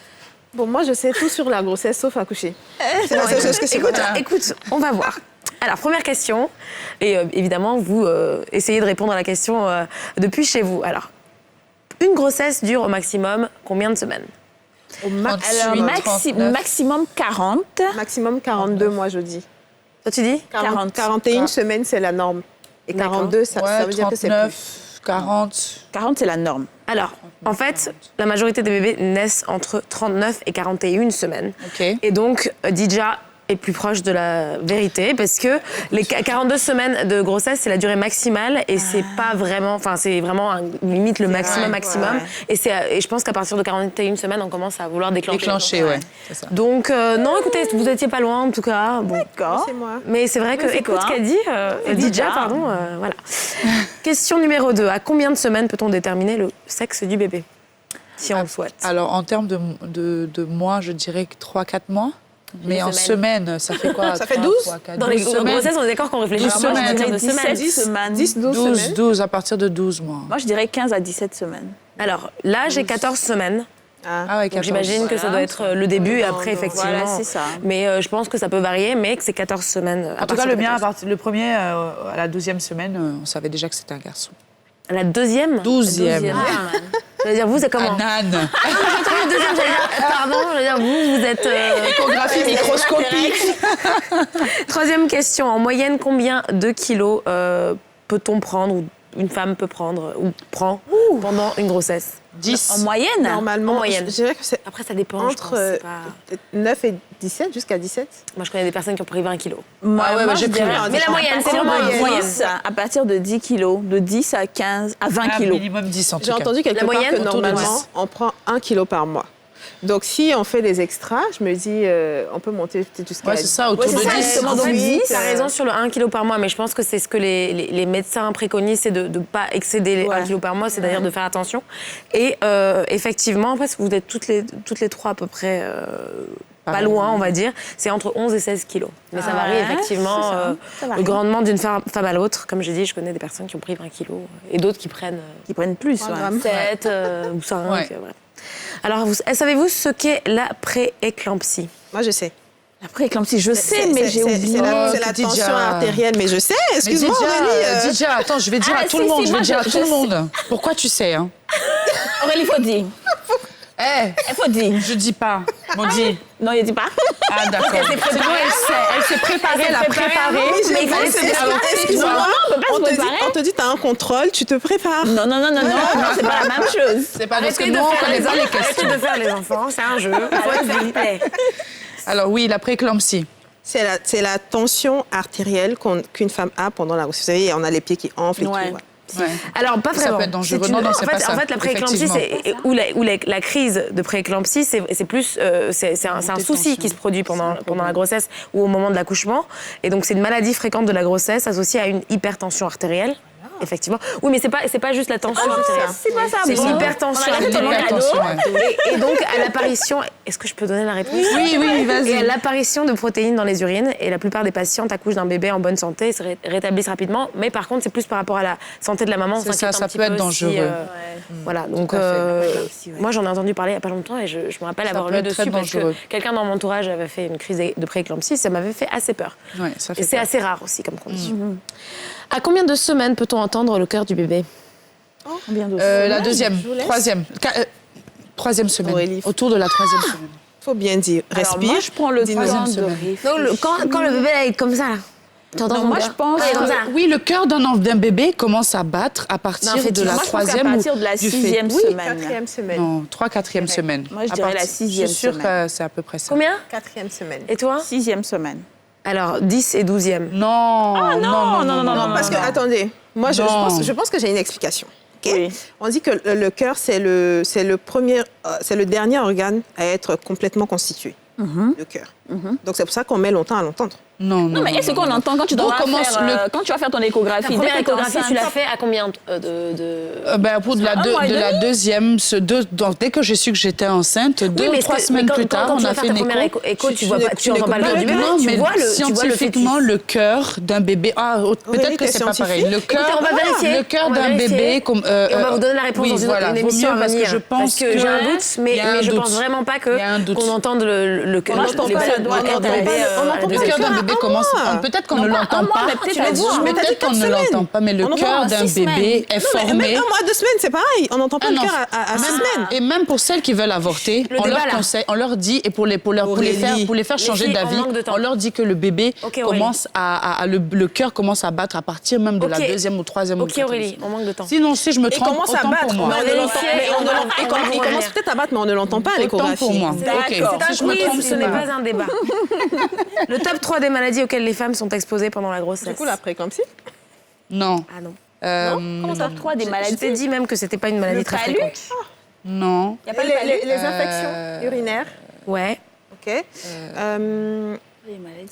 Bon, moi, je sais tout sur la grossesse, sauf accoucher. C'est la seule chose que c'est. Écoute, on va voir. Alors, première question, et évidemment, vous essayez de répondre à la question depuis chez vous. Alors, une grossesse dure au maximum combien de semaines? Au maximum 40. Maximum 42, moi, je dis. Toi, tu dis 41 semaines, c'est la norme. Et 42, ça veut dire que c'est plus. 40, c'est la norme. Alors, en fait, la majorité des bébés naissent entre 39 et 41 semaines. Okay. Et donc, Didja est plus proche de la vérité parce que les 42 semaines de grossesse, c'est la durée maximale et c'est pas vraiment... Enfin, c'est vraiment limite le maximum. Ouais. Et je pense qu'à partir de 41 semaines, on commence à vouloir déclencher. Ouais. C'est ça. Donc, non, écoutez, vous étiez pas loin, en tout cas. Bon. D'accord. C'est moi. Mais c'est vrai que, écoute ce qu'elle dit, Didja, pardon, voilà. Question numéro 2. À combien de semaines peut-on déterminer le sexe du bébé, si on le souhaite? Alors, en termes de mois, je dirais 3-4 mois. Mais en semaine, ça fait quoi? Ça fait 12? Dans les grossesses, on est d'accord qu'on réfléchit sur à 10 semaines. 12, à partir de 12 mois. Moi, je dirais 15 à 17 semaines. Alors, là, j'ai 14 semaines. Ah ouais, 14. J'imagine que ça doit être le début et après, effectivement. Voilà, c'est ça. Mais je pense que ça peut varier, mais que c'est 14 semaines. En tout cas, le mien, le premier, à la 12e semaine, on savait déjà que c'était un garçon. À la 2e? 12e. Ça veut dire, vous, c'est comment? Un âne. J'entends le deuxième, j'allais dire, pardon, je veux dire, vous êtes... échographie microscopique. 3e question. En moyenne, combien de kilos peut-on prendre, ou une femme peut prendre, ou prend pendant une grossesse? 10. En moyenne? Normalement, en moyenne. Je dirais que c'est après, ça dépend, entre 9 et 17, jusqu'à 17. Moi, je connais des personnes qui ont pris 20 kilos. Moi j'ai pris. Mais la moyenne, c'est vraiment moyenne. À partir de 10 kilos, de 10 à 15, à 20 kilos. Minimum 10 en tout cas. J'ai entendu quelque part que normalement, 10. on prend 1 kilo par mois. Donc, si on fait des extras, je me dis, on peut monter peut-être jusqu'à... Ouais, c'est ça, autour de 10. En fait, 10, tu as raison sur le 1 kg par mois, mais je pense que c'est ce que les médecins préconisent, c'est de ne pas excéder les 1 kg par mois, c'est d'ailleurs de faire attention. Et effectivement, parce que vous êtes toutes les trois à peu près pas loin, on va dire, c'est entre 11 et 16 kilos. Mais ça varie effectivement grandement d'une femme à l'autre. Comme j'ai dit, je connais des personnes qui ont pris 20 kilos et d'autres qui prennent plus, 7 ou 5. Ouais. Alors, savez-vous ce qu'est la pré-éclampsie? Moi, je sais. La pré-éclampsie, je sais, mais j'ai oublié. C'est la tension artérielle, mais je sais. Excuse-moi, Aurélie. Didier, attends, je vais dire à tout le monde. Je vais dire à tout le monde. Pourquoi tu sais, hein? Aurélie, faut dire. Il faut dire. Je dis pas. Bon, dis. Non, il dit pas. Ah, d'accord. C'est bon, elle s'est préparée, elle a préparé. Mais excuse-moi, on te dit, t'as un contrôle, tu te prépares. Non, c'est pas la même chose. C'est pas parce que nous, on connaît pas les questions. Arrêtez de faire les enfants, c'est un jeu. Alors oui, la prééclampsie. C'est la tension artérielle qu'une femme a pendant la grossesse. Vous savez, on a les pieds qui enflent et tout. Ouais. Alors, pas vraiment. Ça peut être dangereux. Non, c'est pas ça. En fait, la prééclampsie, la crise de prééclampsie, c'est plus, c'est un souci qui se produit pendant la grossesse ou au moment de l'accouchement. Et donc, c'est une maladie fréquente de la grossesse associée à une hypertension artérielle. Effectivement. Oui, mais c'est pas juste la tension artérielle. C'est pas ça. C'est l'hypertension artérielle. Et donc, à l'apparition... Est-ce que je peux donner la réponse? Oui, vas-y. Et à l'apparition de protéines dans les urines, et la plupart des patientes accouchent d'un bébé en bonne santé et se rétablissent rapidement. Mais par contre, c'est plus par rapport à la santé de la maman. Ça peut être dangereux. Voilà, donc moi, j'en ai entendu parler il n'y a pas longtemps et je me rappelle avoir lu dessus parce que quelqu'un dans mon entourage avait fait une crise de prééclampsie. Ça m'avait fait assez peur. Ouais, ça fait et c'est assez rare aussi comme condition. À combien de semaines peut-on entendre le cœur du bébé? Combien de semaines? La deuxième, troisième semaine. Aurélie. Autour de la troisième semaine. Faut bien dire. Respire. Alors moi, je prends le troisième semaine. Quand le bébé est comme ça, là. Moi, je pense. Oui, le cœur d'un bébé commence à battre à partir de la troisième ou à partir de la sixième semaine. Quatrième semaine. Non, 3-4e semaine. Moi, je dirais la 6e semaine. Je suis sûre que c'est à peu près ça. Combien? 4e semaine. Et toi? 6e semaine. Alors, 10 et 12e. Non, parce que, attendez, moi, je pense que j'ai une explication. Okay. Oui. On dit que le cœur, c'est le dernier organe à être complètement constitué, le cœur. Donc, c'est pour ça qu'on met longtemps à l'entendre. Non, mais est-ce qu'on entend quand tu dois quand tu vas faire ton échographie? La première échographie, tu l'as fait à combien pour de la deuxième, dès que j'ai su que j'étais enceinte, 2 ou 3 semaines plus tard, on a fait une écho. Tu n'entends pas le cœur du bébé. Non, mais scientifiquement, le cœur d'un bébé... Ah, peut-être que c'est pas pareil. Le cœur d'un bébé... Et on va vous donner la réponse dans une émission à venir. Parce que j'ai un doute, mais je pense vraiment pas qu'on entende le cœur d'un bébé commence. Peut-être qu'on ne l'entend pas. Peut-être qu'on ne l'entend pas, mais le cœur d'un bébé est formé. Même un mois, 2 semaines, c'est pareil. On n'entend pas le cœur à 6 semaines. Et même pour celles qui veulent avorter, on leur conseille, on leur dit, et pour les faire changer d'avis, on leur dit que le bébé commence le cœur commence à battre à partir même de la deuxième ou troisième. Ok, Aurélie, on manque de temps. Sinon, si je me trompe, autant pour moi. Il commence peut-être à battre, mais on ne l'entend pas à l'échographie. Autant pour moi. C'est un quiz, ce n'est pas un débat. Le top 3 des maladies auxquelles les femmes sont exposées pendant la grossesse. Du coup, la prééclampsie? Non. Ah non. Comment top 3 des maladies? Je t'ai dit même que c'était pas une maladie très fréquente. Non. Il y a pas les infections urinaires? Ouais. Ok.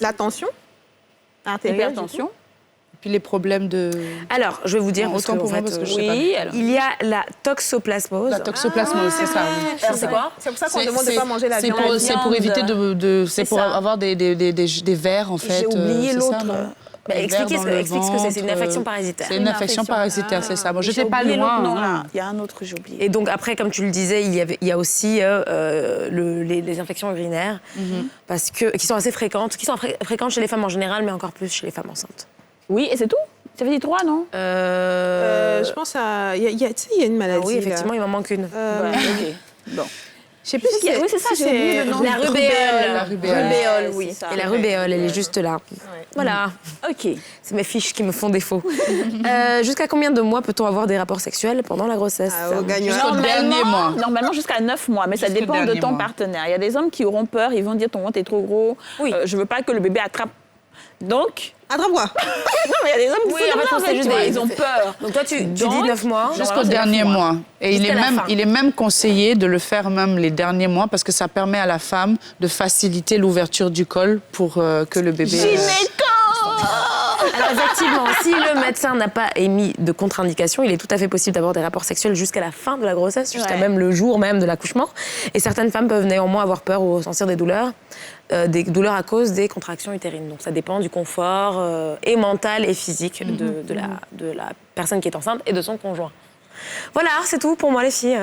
La tension? L'hypertension? Puis les problèmes de... Alors, je vais vous dire, autant pour moi, parce que je sais pas. Il y a la toxoplasmose. La toxoplasmose, c'est ça. Alors, c'est quoi? C'est pour ça qu'on demande de ne pas manger la viande. C'est pour éviter c'est pour avoir des vers, en fait. J'ai oublié l'autre. Expliquez ce que c'est. C'est une infection parasitaire. C'est une infection parasitaire, c'est ça. Bon, je n'étais pas loin. Il y a un autre que j'ai oublié. Et donc, après, comme tu le disais, il y a aussi les infections urinaires, qui sont assez fréquentes, qui sont fréquentes chez les femmes en général, mais encore plus chez les femmes enceintes. Oui, et c'est tout? Ça fait dit 3, non? Je pense à... Il y a une maladie. Ah oui, effectivement, il m'en manque une. Ok. Bon. Je sais plus si c'est... Oui, c'est ça, j'ai oublié le nom. La rubéole. La rubéole, oui. Et la rubéole, elle est juste là. Voilà. Ok. C'est mes fiches qui me font défaut. Jusqu'à combien de mois peut-on avoir des rapports sexuels pendant la grossesse? Jusqu'au dernier mois. Normalement, jusqu'à 9 mois, mais ça dépend de ton partenaire. Il y a des hommes qui auront peur, ils vont dire ton ventre est trop gros, je veux pas que le bébé attrape. Donc... Attrape-quoi? Non, mais il y a des hommes qui ils ont peur. Donc toi, tu dis 9 mois? Jusqu'au dernier mois. Et il est même conseillé de le faire même les derniers mois parce que ça permet à la femme de faciliter l'ouverture du col pour que le bébé... Gynéco! Alors effectivement, si le médecin n'a pas émis de contre-indication, il est tout à fait possible d'avoir des rapports sexuels jusqu'à la fin de la grossesse, jusqu'à même le jour même de l'accouchement. Et certaines femmes peuvent néanmoins avoir peur ou ressentir des douleurs à cause des contractions utérines. Donc ça dépend du confort et mental et physique de la personne qui est enceinte et de son conjoint. Voilà, c'est tout pour moi les filles.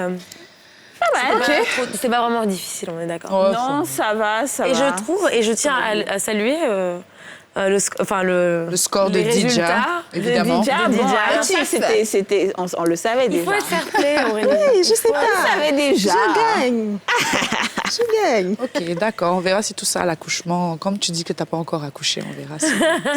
C'est pas vraiment difficile, on est d'accord. Non, ça va. Et je trouve, et je tiens à saluer le score de Didja, évidemment. On le savait déjà. Il faut être fair play, Aurélie. Oui, je sais pas. On le savait déjà. Je gagne. Je gagne. Ok, d'accord. On verra si tout ça à l'accouchement, comme tu dis que t'as pas encore accouché, on verra.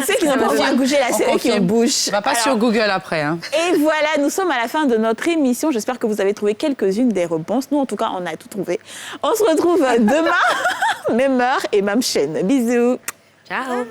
Ceux qui n'ont pas encore accouché, là, c'est eux qui bouchent. Va pas sur Google après. Hein. Et voilà, nous sommes à la fin de notre émission. J'espère que vous avez trouvé quelques-unes des réponses. Nous, en tout cas, on a tout trouvé. On se retrouve demain, même heure et même chaîne. Bisous. Ciao.